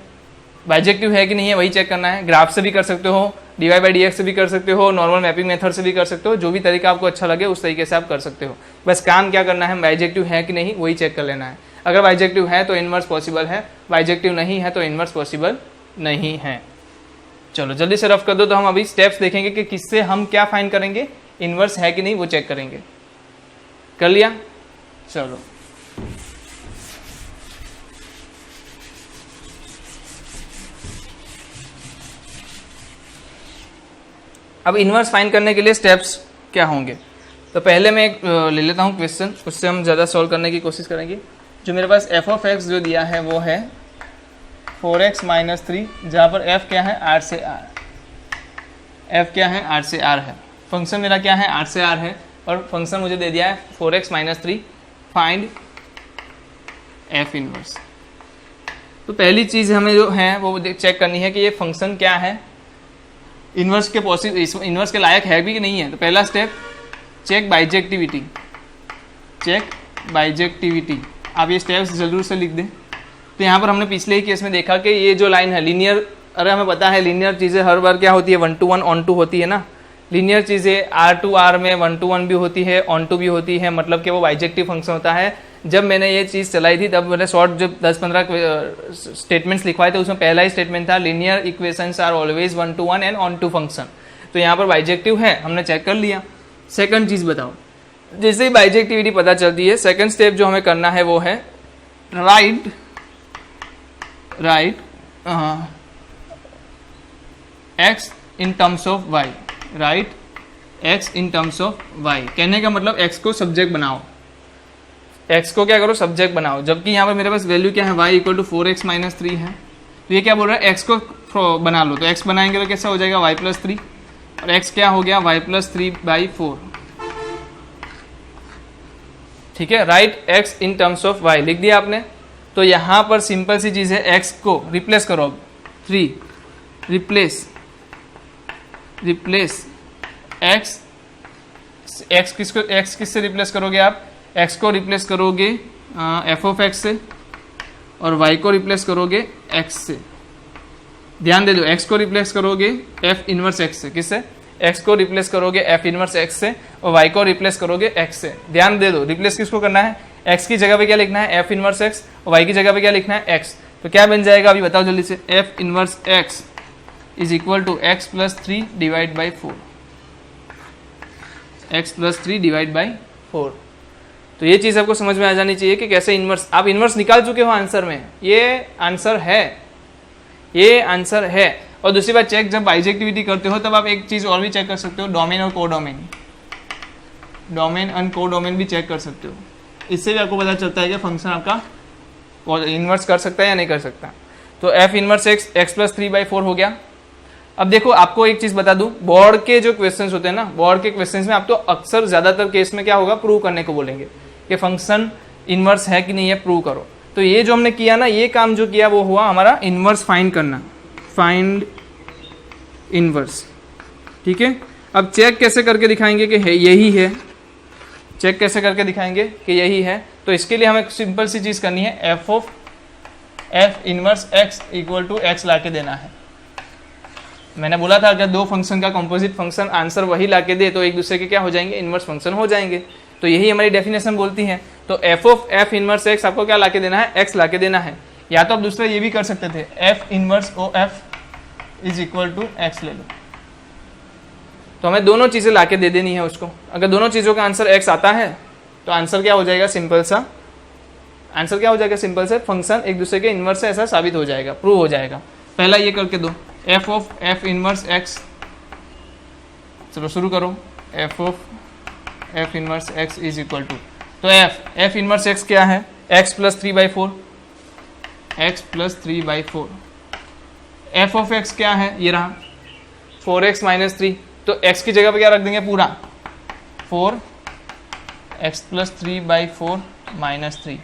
बाइजेक्टिव है कि नहीं है वही चेक करना है। ग्राफ से भी कर सकते हो, dy/dx से भी कर सकते हो, नॉर्मल मैपिंग मेथड से भी कर सकते हो, जो भी तरीका आपको अच्छा लगे उस तरीके से आप कर सकते हो। बस काम क्या करना है, बाइजेक्टिव है कि नहीं वही चेक कर लेना है। अगर बाइजेक्टिव है तो इन्वर्स पॉसिबल है, बाइजेक्टिव नहीं है तो इन्वर्स पॉसिबल नहीं है। चलो जल्दी से रफ कर दो, तो हम अभी स्टेप्स देखेंगे कि किससे हम क्या फाइंड करेंगे, इन्वर्स है कि नहीं वो चेक करेंगे। कर लिया? चलो अब इन्वर्स फाइंड करने के लिए स्टेप्स क्या होंगे। तो पहले मैं एक ले लेता हूँ क्वेश्चन, उससे हम ज़्यादा सॉल्व करने की कोशिश करेंगे। जो मेरे पास f(x) जो दिया है वो है 4x - 3, जहाँ पर f क्या है? r से r। f क्या है? r से r है। फंक्शन मेरा क्या है? r से r है, और फंक्शन मुझे दे दिया है 4x - 3, फाइंड f इनवर्स। तो पहली चीज़ हमें जो है वो चेक करनी है कि ये फंक्शन क्या है, इन्वर्स के इन्वर्स के लायक है भी कि नहीं है। तो पहला स्टेप, चेक बाइजेक्टिविटी। चेक बाइजेक्टिविटी, आप ये स्टेप्स जरूर से लिख दें। तो यहाँ पर हमने पिछले ही केस में देखा कि ये जो लाइन है लीनियर, अरे हमें पता है लीनियर चीज़ें हर बार क्या होती है, 1 to 1 on to होती है ना। लीनियर चीज़ें r to r में 1 to 1 भी होती है, on to भी होती है, मतलब कि वो बाइजेक्टिव फंक्शन होता है। जब मैंने ये चीज़ चलाई थी तब मैंने शॉर्ट जब 10-15 स्टेटमेंट्स लिखवाए थे, उसमें पहला ही स्टेटमेंट था linear equations are always 1 to 1 and onto function. तो यहाँ पर बाइजेक्टिव है, हमने चेक कर लिया। सेकंड चीज़ बताओ, जैसे ही बाइजेक्टिविटी पता चलती है, सेकंड स्टेप जो हमें करना है वो है right x in terms of y। Right x in terms of y कहने का मतलब x को सब्जेक्ट बनाओ। x को क्या करो? सब्जेक्ट बनाओ। जबकि यहाँ पर मेरे पास वैल्यू क्या है? y = 4x - 3 है। तो ये क्या बोल रहा है? x को बना लो। तो x बनाएंगे तो कैसा हो जाएगा? y + 3, और x क्या हो गया? y + 3/4। ठीक है, right x in terms of y लिख दिया आपने। तो यहाँ पर सिंपल सी चीज़ है, x को रिप्लेस करो। अब 3 रिप्लेस x किससे रिप्लेस करोगे आप? x को रिप्लेस करोगे f(x) से, और y को रिप्लेस करोगे x से। ध्यान दे दो, x को रिप्लेस करोगे f इनवर्स x से। किससे? x को रिप्लेस करोगे f इनवर्स x से, और y को रिप्लेस करोगे x से। ध्यान दे दो, रिप्लेस किसको करना है? x की जगह पे क्या लिखना है? f इनवर्स x, और y की जगह पे क्या लिखना है? x। तो क्या बन जाएगा अभी बताओ जल्दी से? f inverse x is equal to x + 3 / 4। x + 3 / 4। तो ये चीज़ आपको समझ में आ जानी चाहिए कि कैसे इन्वर्स, आप इन्वर्स निकाल चुके हो आंसर में, ये आंसर है, ये आंसर है। और दूसरी बात, चेक जब बाइजेक्टिविटी करते हो तब आप एक चीज़ और भी चेक कर सकते हो, डोमेन और कोडोमेन। डोमेन एंड कोडोमेन भी चेक कर सकते हो। इससे भी आपको पता चलता है कि फंक्शन आपका इन्वर्स कर सकता है या नहीं कर सकता। तो f इनवर्स x + 3/4 हो गया। अब देखो, आपको एक चीज़ बता दूं, बोर्ड के जो क्वेश्चंस होते हैं ना, बोर्ड के क्वेश्चंस में आप तो अक्सर ज़्यादातर केस में क्या होगा? प्रूव करने को बोलेंगे कि फंक्शन इन्वर्स है कि नहीं है, प्रूव करो। तो ये जो हमने किया ना, ये काम जो किया वो हुआ हमारा इन्वर्स फाइंड करना, फाइंड इन्वर्स। ठीक है, अब चेक कैसे करके दिखाएंगे कि है यही है, चेक कैसे करके दिखाएंगे कि यही है, तो इसके लिए हमें सिंपल सी चीज़ करनी है, F of F inverse X equal to X ला के देना है। मैंने बोला था अगर दो फंक्शन का कंपोजिट फंक्शन आंसर वही ला के दे तो एक दूसरे के क्या हो जाएंगे, इनवर्स फंक्शन हो जाएंगे। तो यही हमारी डेफिनेशन बोलती है। तो F of F inverse x आपको क्या ला के देना है, एक्स ला के देना है। या तो आप दूसरा ये भी कर सकते थे, F inverse o F is equal to X ले लो। तो हमें दोनों चीज़ें ला के दे देनी है उसको। अगर दोनों चीज़ों का आंसर एक्स आता है तो आंसर क्या हो जाएगा, सिंपल सा आंसर क्या हो जाएगा, सिंपल से फंक्शन एक दूसरे के इनवर्स से ऐसा साबित हो जाएगा, प्रूव हो जाएगा। पहला ये करके दो, F of F inverse X, चलो शुरू करो, F of F inverse x is equal to, तो एफ इनवर्स एक्स क्या है, X plus 3/4, X plus 3/4। F of X क्या है, ये रहा 4x माइनस 3, तो x की जगह पे क्या रख देंगे पूरा 4x प्लस 3/4 माइनस 3।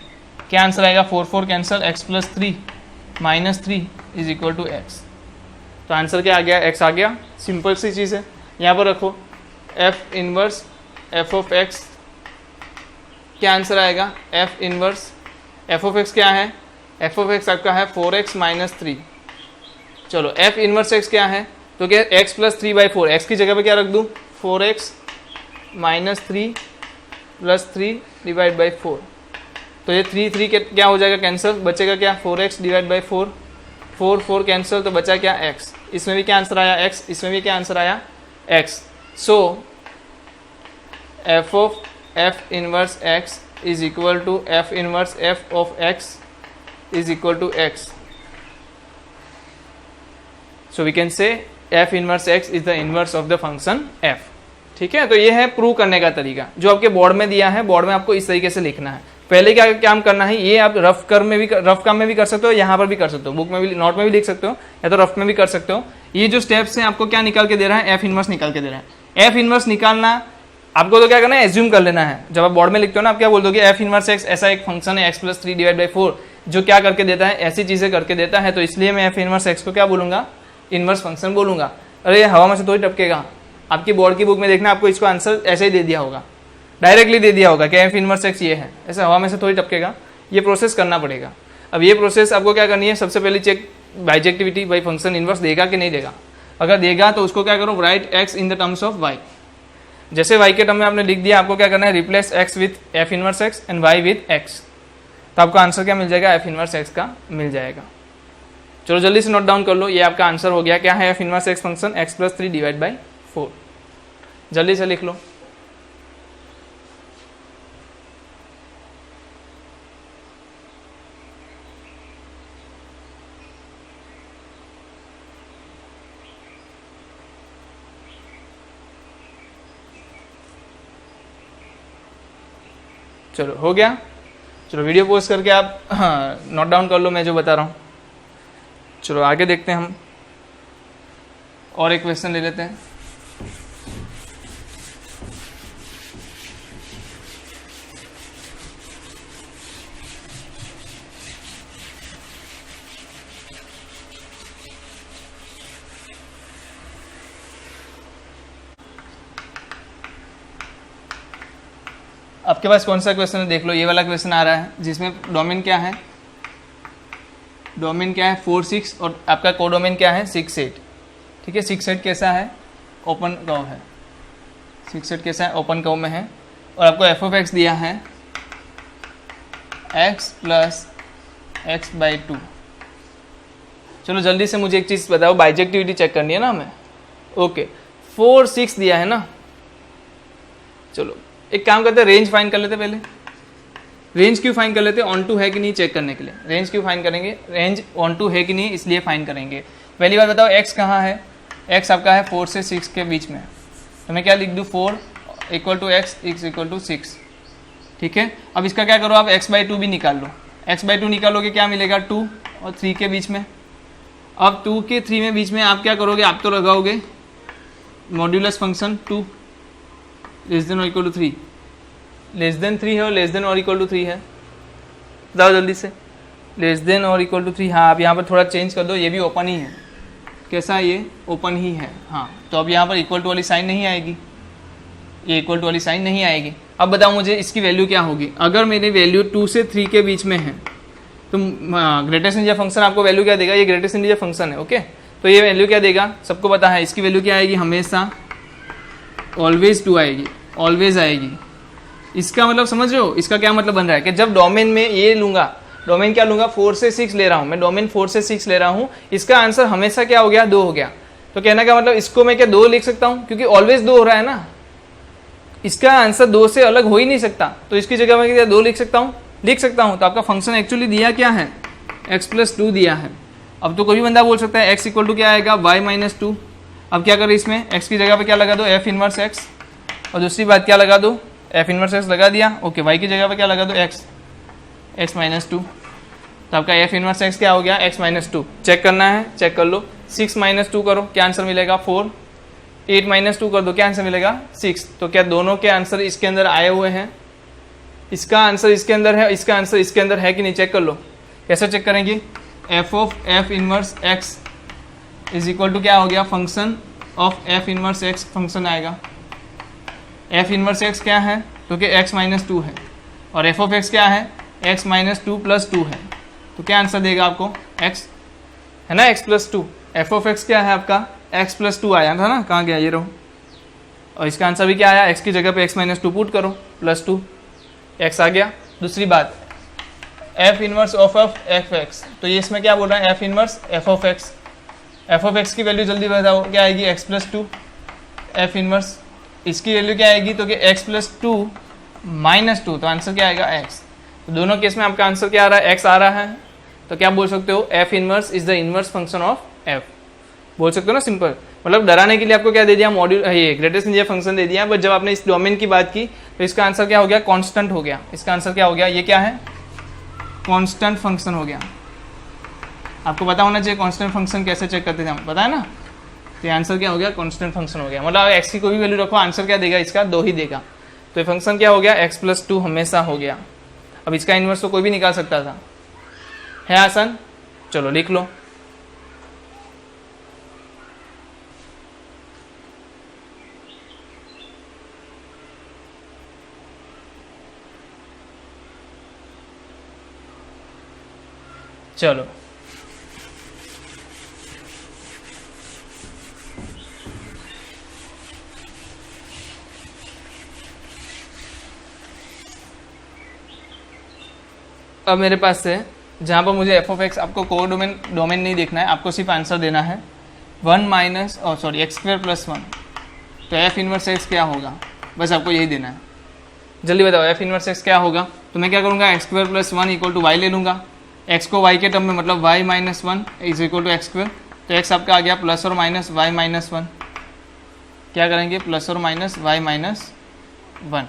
क्या आंसर आएगा, 4 4 cancel, x plus 3 minus 3 is equal to X. तो आंसर क्या आ गया, x आ गया। सिंपल सी चीज़ है। यहाँ पर रखो f inverse f of x, क्या आंसर आएगा, f inverse f of x क्या है, f ऑफ x आपका है 4x माइनस 3। चलो f इनवर्स x क्या है, तो क्या x प्लस 3/4, x की जगह पे क्या रख दूँ 4x minus 3 plus 3 divide by 4। तो ये 3 3 के क्या हो जाएगा कैंसिल, बचेगा क्या 4x डिवाइड बाई 4, 4 4 कैंसिल, तो बचा क्या x। इसमें भी क्या आंसर आया x, इसमें भी क्या आंसर आया x। So f of f inverse x is equal to f inverse f of x is equal to x। So we can say f inverse x is the inverse of the function f। ठीक है, तो ये है prove करने का तरीका जो आपके बोर्ड में दिया है। बोर्ड में आपको इस तरीके से लिखना है। पहले क्या काम करना है, ये आप रफ काम में भी कर सकते हो, यहाँ पर भी कर सकते हो, बुक में भी, नोट में भी लिख सकते हो, या तो रफ में भी कर सकते हो। ये जो स्टेप्स हैं आपको क्या निकाल के दे रहा है, f इनवर्स निकाल के दे रहा है। f इनवर्स निकालना आपको तो क्या करना है, एज्यूम कर लेना है। जब आप बोर्ड में लिखते हो ना, आप क्या बोल दोगे, f इनवर्स x ऐसा एक फंक्शन है x प्लस 3 डिवाइड बाई 4 जो क्या करके देता है, ऐसी चीजें करके देता है। तो इसलिए मैं f इनवर्स x को क्या बोलूंगा, इनवर्स फंक्शन बोलूंगा। अरे हवा में से थोड़ी टपकेगा, आपकी बोर्ड की बुक में देखना आपको इसको आंसर ऐसे ही दे दिया होगा, डायरेक्टली दे दिया होगा कि f इनवर्स x ये है, ऐसे हवा में से थोड़ी टपकेगा। ये प्रोसेस करना पड़ेगा। अब ये प्रोसेस आपको क्या करनी है, सबसे पहले चेक बाइजेक्टिविटी, भाई फंक्शन इनवर्स देगा कि नहीं देगा। अगर देगा तो उसको क्या करो, right x in the terms of y। जैसे y के टर्म में आपने लिख दिया, आपको क्या करना है, replace x with f inverse x and y with x। तो आपको आंसर क्या मिल जाएगा, f इनवर्स x का मिल जाएगा। चलो जल्दी से नोट डाउन कर लो, ये आपका आंसर हो गया। क्या है, f inverse x function x plus 3 divide by 4। जल्दी से लिख लो। चलो हो गया। चलो वीडियो पोस्ट करके आप नोट डाउन कर लो मैं जो बता रहा हूँ। चलो आगे देखते हैं हम, और एक क्वेश्चन ले लेते हैं। आपके पास कौन सा क्वेश्चन है देख लो, ये वाला क्वेश्चन आ रहा है जिसमें डोमेन क्या है, डोमेन क्या है 4 6 और आपका कोडोमेन क्या है 6 8। ठीक है, 6 8 कैसा है, ओपन कर्व है। 6 8 कैसा है, ओपन कर्व में है। और आपको f ऑफ x दिया है x प्लस x बाई 2। चलो जल्दी से मुझे एक चीज़ बताओ, बाइजेक्टिविटी चेक करनी है ना हमें। ओके 4 6 दिया है ना। चलो एक काम करते हैं, रेंज फाइंड कर लेते पहले। रेंज क्यों फाइंड कर लेते हैं, ऑन टू है कि नहीं चेक करने के लिए। रेंज क्यों फाइंड करेंगे, रेंज ऑन टू है कि नहीं इसलिए फाइंड करेंगे। पहली बात बताओ x कहाँ है, x आपका है 4 से 6 के बीच में। तो मैं क्या लिख दूँ, 4 equal to x equal to 6। ठीक है, अब इसका क्या करो आप, x बाई 2 भी निकाल लो। x बाई 2 निकालोगे क्या मिलेगा, 2 और 3 के बीच में। अब 2 के 3 में बीच में आप क्या करोगे, आप तो लगाओगे मॉड्यूलस फंक्शन 2 लेस देन और इक्वल टू 3। लेस देन 3 है और लेस देन और इक्वल टू 3 है, बताओ जल्दी से। लेस देन और इक्वल टू 3, हाँ आप यहाँ पर थोड़ा चेंज कर दो, ये भी ओपन ही है। कैसा है ये, ओपन ही है। हाँ, तो अब यहाँ पर इक्वल टू वाली साइन नहीं आएगी, ये इक्वल टू वाली साइन नहीं आएगी। अब बताओ मुझे इसकी वैल्यू क्या होगी। अगर मेरी वैल्यू 2 से 3 के बीच में है तो ग्रेटेस्ट इंटीजर फंक्शन आपको वैल्यू क्या देगा, ये ग्रेटेस्ट इंटीजर फंक्शन है। ओके, तो ये वैल्यू क्या देगा, सबको पता है इसकी वैल्यू क्या आएगी, हमेशा ऑलवेज 2 आएगी, ऑलवेज आएगी। इसका मतलब समझ रहे हो, इसका क्या मतलब बन रहा है कि जब डोमेन में ये लूंगा, डोमेन क्या लूंगा, 4 से 6 ले रहा हूँ मैं, डोमेन 4 से 6 ले रहा हूँ, इसका आंसर हमेशा क्या हो गया, 2 हो गया। तो कहने का मतलब इसको मैं क्या 2 लिख सकता हूँ, क्योंकि ऑलवेज 2 हो रहा है ना, इसका आंसर 2 से अलग हो ही नहीं सकता, तो इसकी जगह मैं क्या 2 लिख सकता हूँ, लिख सकता हूँ। तो आपका फंक्शन एक्चुअली दिया क्या है, x+2 दिया है। अब तो कोई भी बंदा बोल सकता है x इक्वल टू क्या आएगा, y-2। अब क्या करें, इसमें x की जगह पे क्या लगा दो, f इनवर्स x, और दूसरी बात क्या लगा दो, f इनवर्स x लगा दिया। ओके, y की जगह पे क्या लगा दो, x-2। तो आपका f इनवर्स x क्या हो गया, x-2। चेक करना है, चेक कर लो। 6-2 करो, क्या आंसर मिलेगा, 4। 8-2 कर दो, क्या आंसर मिलेगा, 6। तो क्या दोनों के आंसर इसके अंदर आए हुए हैं, इसका आंसर इसके अंदर है, इसका आंसर इसके अंदर है कि नहीं, चेक कर लो। कैसे चेक करेंगे, f inverse x is equal to क्या हो गया, function of f inverse x function आएगा। f इनवर्स x क्या है, तो कि x-2 है, और f क्या है, x-2 + 2 है। तो क्या आंसर देगा आपको, x है ना, x+2। f क्या है आपका, x+2 आया था ना, कहाँ गया, ये रहो। और इसका आंसर भी क्या आया, x की जगह पे x-2 पुट करो, +2, x आ गया। दूसरी बात, f इनवर्स ऑफ f(x), तो ये इसमें क्या बोल रहा है, f इनवर्स f(x) की वैल्यू जल्दी बताओ, क्या आएगी, x+2। f इनवर्स इसकी वैल्यू क्या आएगी, तो कि x+2 - 2, तो आंसर क्या आएगा, x। तो दोनों केस में आपका आंसर क्या आ रहा है, x आ रहा है। तो क्या बोल सकते हो, f inverse is the inverse function of f, बोल सकते हो ना, सिंपल। मतलब डराने के लिए आपको क्या दे दिया, मॉड्यूल, ये ग्रेटेस्ट इंटीजर फंक्शन दे दिया, बट जब आपने इस डोमेन की बात की तो इसका आंसर क्या हो गया, कांस्टेंट हो गया। इसका आंसर क्या हो गया, ये क्या है, कांस्टेंट फंक्शन हो गया। आपको पता होना चाहिए कांस्टेंट फंक्शन कैसे चेक करते थे हम, पता है ना। तो आंसर क्या हो गया, कांस्टेंट फंक्शन हो गया। मतलब x की कोई भी वैल्यू रखो, आंसर क्या देगा, इसका 2 ही देगा। तो ये फंक्शन क्या हो गया, x+2 हमेशा हो गया। अब इसका इनवर्स तो कोई भी निकाल सकता था, है आसान, चलो लिख लो। चलो अब मेरे पास से जहाँ पर मुझे f(x), आपको कोर डोमेन नहीं देखना है, आपको सिर्फ आंसर देना है 1 - x² + 1। तो f इनवर्स x क्या होगा, बस आपको यही देना है। जल्दी बताओ f इनवर्स x क्या होगा। तो मैं क्या करूँगा, x² + 1 = y ले लूँगा, x को y के टर्म में, मतलब y - 1 = x²। तो x आपका आ गया +or -y - 1। क्या करेंगे, +or -y - 1।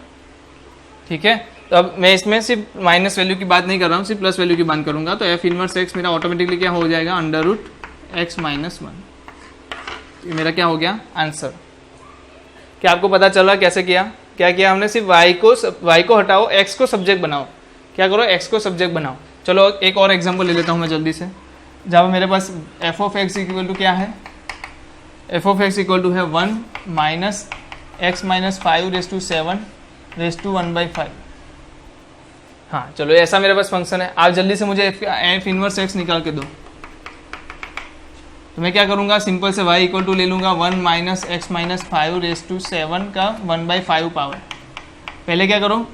ठीक है, तो अब मैं इसमें सिर्फ माइनस वैल्यू की बात नहीं कर रहा हूँ, सिर्फ प्लस वैल्यू की बात करूँगा। तो f इनवर्स x मेरा ऑटोमेटिकली क्या हो जाएगा, √x - 1। ये मेरा क्या हो गया, आंसर। क्या आपको पता चला कैसे किया, क्या किया हमने, सिर्फ y को हटाओ, x को सब्जेक्ट बनाओ। क्या करो, x को सब्जेक्ट बनाओ। चलो एक और एग्जांपल ले लेता हूँ मैं जल्दी से। जब मेरे पास f(x) इक्वल टू क्या है, f(x) इक्वल टू है 1 - x - 5 raised to 1/5। हाँ चलो, ऐसा मेरे पास फंक्शन है। आप जल्दी से मुझे f इनवर्स x निकाल के दो। तो मैं क्या करूँगा, सिंपल से y इक्वल टू ले लूँगा 1 - x - 5 raised to 7 का 1/5 पावर। पहले क्या करो,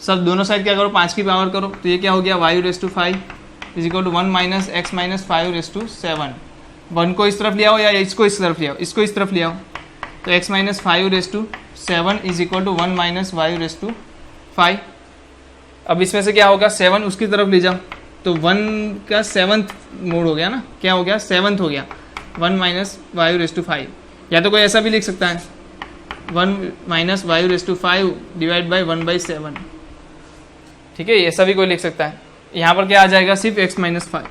सब दोनों साइड क्या करो, 5 की पावर करो। तो ये क्या हो गया, y raised to 5 is equal to 1 - x - 5 raised to 7। 1 को इस तरफ ले आओ या इसको इस तरफ ले आओ, इसको इस तरफ ले आओ। तो x - 5 raised to 7 is equal to 1 - y raised to 5। अब इसमें से क्या होगा, 7 उसकी तरफ ले जाओ, तो 1 का 7th मोड हो गया ना, क्या हो गया, 7th हो गया, 1 - y raised to 5। या तो कोई ऐसा भी लिख सकता है, 1 - y raised to 5 divide by 1/7। ठीक है, ऐसा भी कोई लिख सकता है। यहाँ पर क्या आ जाएगा, सिर्फ x - 5।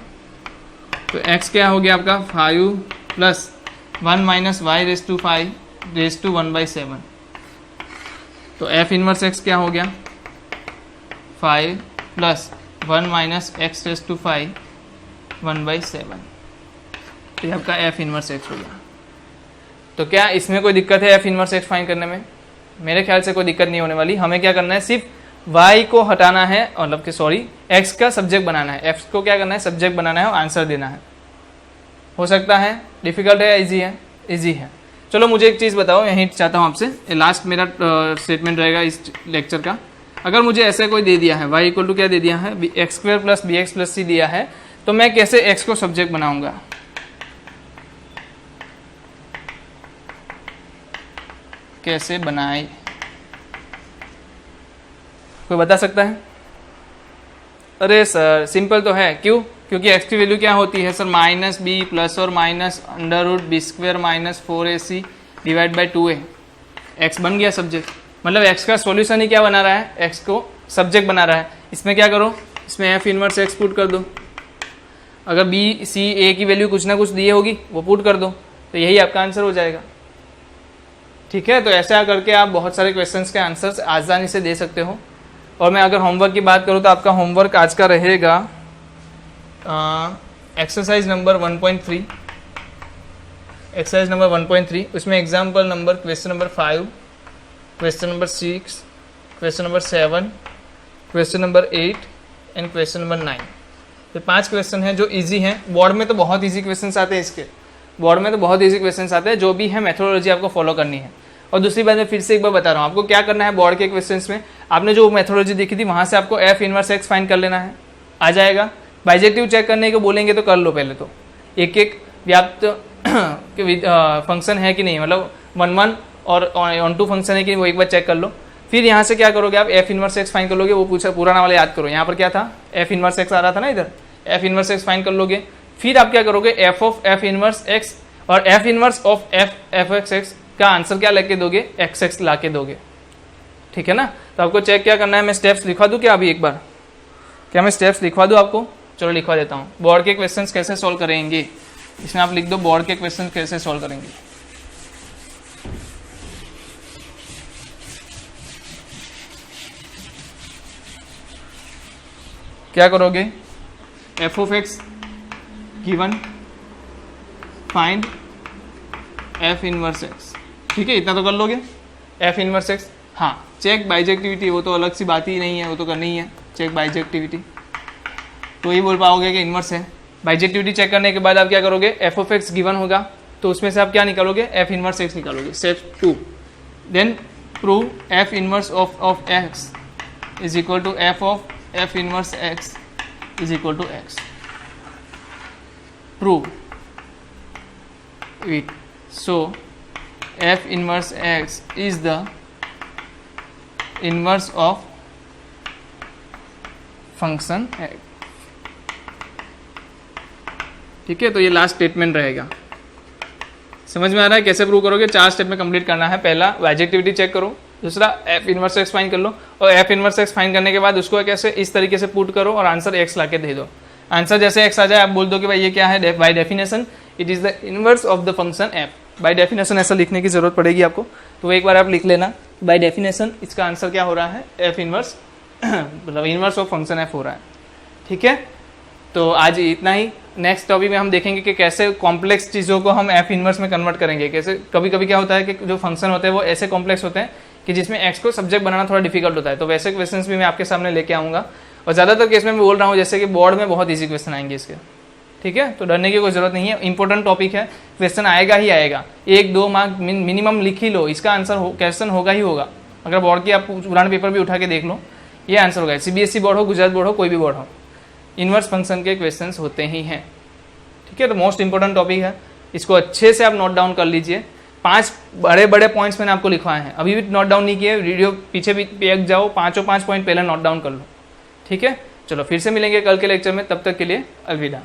तो x क्या हो गया आपका, 5 plus 1 - y raised to 5 raised to 1/7। तो f इनवर्स x क्या हो गया, 5 प्लस 1 - x raised to 5 1/7। तो ये आपका एफ इनवर्स एक्स हो गया। तो क्या इसमें कोई दिक्कत है एफ इनवर्स एक्स फाइंड करने में? मेरे ख्याल से कोई दिक्कत नहीं होने वाली। हमें क्या करना है, सिर्फ y को हटाना है, मतलब कि सॉरी x का सब्जेक्ट बनाना है, x को क्या करना है, सब्जेक्ट बनाना है और आंसर देना है। हो सकता है डिफिकल्ट है या ईजी है? ईजी है। चलो मुझे एक चीज़ बताओ, यहीं चाहता हूँ आपसे, लास्ट मेरा स्टेटमेंट रहेगा इस लेक्चर का। अगर मुझे ऐसे कोई दे दिया है y इक्वल टू क्या दे दिया है, x² + bx + c दिया है, तो मैं कैसे x को सब्जेक्ट बनाऊंगा? कैसे बनाए, कोई बता सकता है? अरे सर सिंपल तो है, क्यों? क्योंकि x की वैल्यू क्या होती है सर, -b + और -√b² - 4ac / 2a। x बन गया सब्जेक्ट, मतलब x का सॉल्यूशन ही क्या बना रहा है, x को सब्जेक्ट बना रहा है। इसमें क्या करो, इसमें f इनवर्स x पुट कर दो। अगर b c a की वैल्यू कुछ ना कुछ दिए होगी वो पुट कर दो, तो यही आपका आंसर हो जाएगा। ठीक है, तो ऐसा करके आप बहुत सारे क्वेश्चंस के आंसर्स आसानी से दे सकते हो। और मैं अगर होमवर्क की बात करूँ तो आपका होमवर्क आज का रहेगा एक्सरसाइज नंबर 1.3, एक्सरसाइज नंबर 1.3। उसमें example number question number 5, question number 6, question number 7, question number 8 and question number 9। ये 5 क्वेश्चन हैं जो इजी हैं। बोर्ड में तो बहुत इजी क्वेश्चन आते हैं, इसके बोर्ड में तो बहुत इजी क्वेश्चन आते हैं। जो भी है मेथोडोलॉजी आपको फॉलो करनी है। और दूसरी बात मैं फिर से एक बार बता रहा हूँ, आपको क्या करना है, बोर्ड के क्वेश्चंस में आपने जो मेथोडोलॉजी देखी थी वहाँ से आपको एफ इनवर्स एक्स फाइंड कर लेना है, आ जाएगा। बाइजेक्टिव चेक करने को बोलेंगे तो कर लो, पहले तो एक एक व्याप्त फंक्शन है कि नहीं, मतलब 1 और 1 फंक्शन है कि नहीं, वो एक बार चेक कर लो। फिर यहाँ से क्या करोगे आप, एफ इनवर्स एक्स फाइंड कर लोगे। वो पूछा पुराना वाला याद करो, यहाँ पर क्या था, एफ इनवर्स एक्स आ रहा था ना, इधर एफ इनवर्स एक्स फाइंड कर लोगे। फिर आप क्या करोगे, F of F inverse X और F inverse of F X X का आंसर क्या लेके दोगे, एक्स एक्स ला के दोगे। ठीक है ना, तो आपको चेक क्या करना है, मैं स्टेप्स लिखवा दूं क्या अभी एक बार, क्या मैं स्टेप्स लिखवा दूं आपको? चलो लिखवा देता हूँ। बोर्ड के क्वेश्चंस कैसे सॉल्व करेंगे, इसमें आप लिख दो बोर्ड के क्वेश्चंस कैसे सॉल्व करेंगे। क्या करोगे, F of x given, find F inverse x. ठीक है, इतना तो कर लोगे, एफ इनवर्स एक्स। हाँ, चेक बाइजेक्टिविटी, वो तो अलग सी बात ही नहीं है, वो तो करनी ही है, चेक बाइजेक्टिविटी। तो ये बोल पाओगे कि इनवर्स है। बाइजेक्टिविटी चेक करने के बाद आप क्या करोगे, एफ ऑफ एक्स गिवन होगा तो उसमें से आप क्या निकालोगे, एफ इनवर्स एक्स निकालोगे। Step 2, then prove f inverse of x is equal to f of F inverse x is equal to x. Prove it, so f inverse x is the inverse of function x. ठीक है, तो ये last statement रहेगा। समझ में आ रहा है कैसे प्रूव करोगे? 4 स्टेप में कंप्लीट करना है। पहला बाइजेक्टिविटी चेक करो, दूसरा एफ इनवर्स एक्स फाइंड कर लो, और एफ इनवर्स एक्स फाइंड करने के बाद उसको कैसे इस तरीके से पुट करो और आंसर एक्स ला के दे दो। आंसर जैसे एक्स आ जाए आप बोल दो कि भाई ये क्या है, by definition it is the inverse of the function F. By definition ऐसा लिखने की जरूरत पड़ेगी आपको, तो एक बार आप लिख लेना, बाय डेफिनेशन इसका आंसर क्या हो रहा है, एफ इनवर्स मतलब इनवर्स ऑफ फंक्शन एफ हो रहा है। ठीक है, तो आज इतना ही। नेक्स्ट टॉपिक में हम देखेंगे कि कैसे कॉम्प्लेक्स चीज़ों को हम एफ इनवर्स में कन्वर्ट करेंगे। कैसे कभी कभी क्या होता है कि जो फंक्शन होते हैं वो ऐसे कॉम्प्लेक्स होते हैं कि जिसमें एक्स को सब्जेक्ट बनाना थोड़ा डिफिकल्ट होता है, तो वैसे क्वेश्चंस भी मैं आपके सामने लेके आऊँगा। और ज़्यादातर केस में मैं बोल रहा हूँ जैसे कि बोर्ड में बहुत ईजी क्वेश्चन आएंगे इसके। ठीक है, तो डरने की कोई ज़रूरत नहीं है, इंपॉर्टेंट टॉपिक है, क्वेश्चन आएगा ही आएगा। 1-2 मार्क मिनिमम लिख ही लो, इसका आंसर क्वेश्चन होगा ही होगा। अगर बोर्ड की आप पुराने पेपर भी उठा के देख लो, ये आंसर होगा। CBSE बोर्ड हो, गुजरात बोर्ड हो, कोई भी बोर्ड हो, इनवर्स फंक्शन के क्वेश्चंस होते ही हैं। ठीक है, तो मोस्ट इंपॉर्टेंट टॉपिक है, इसको अच्छे से आप नोट डाउन कर लीजिए। 5 बड़े बड़े पॉइंट्स मैंने आपको लिखवाए हैं, अभी भी नोट डाउन नहीं किए, वीडियो पीछे भी पेक जाओ, 5 पॉइंट पहले नोट डाउन कर लो। ठीक है, चलो फिर से मिलेंगे कल के लेक्चर में, तब तक के लिए अलविदा।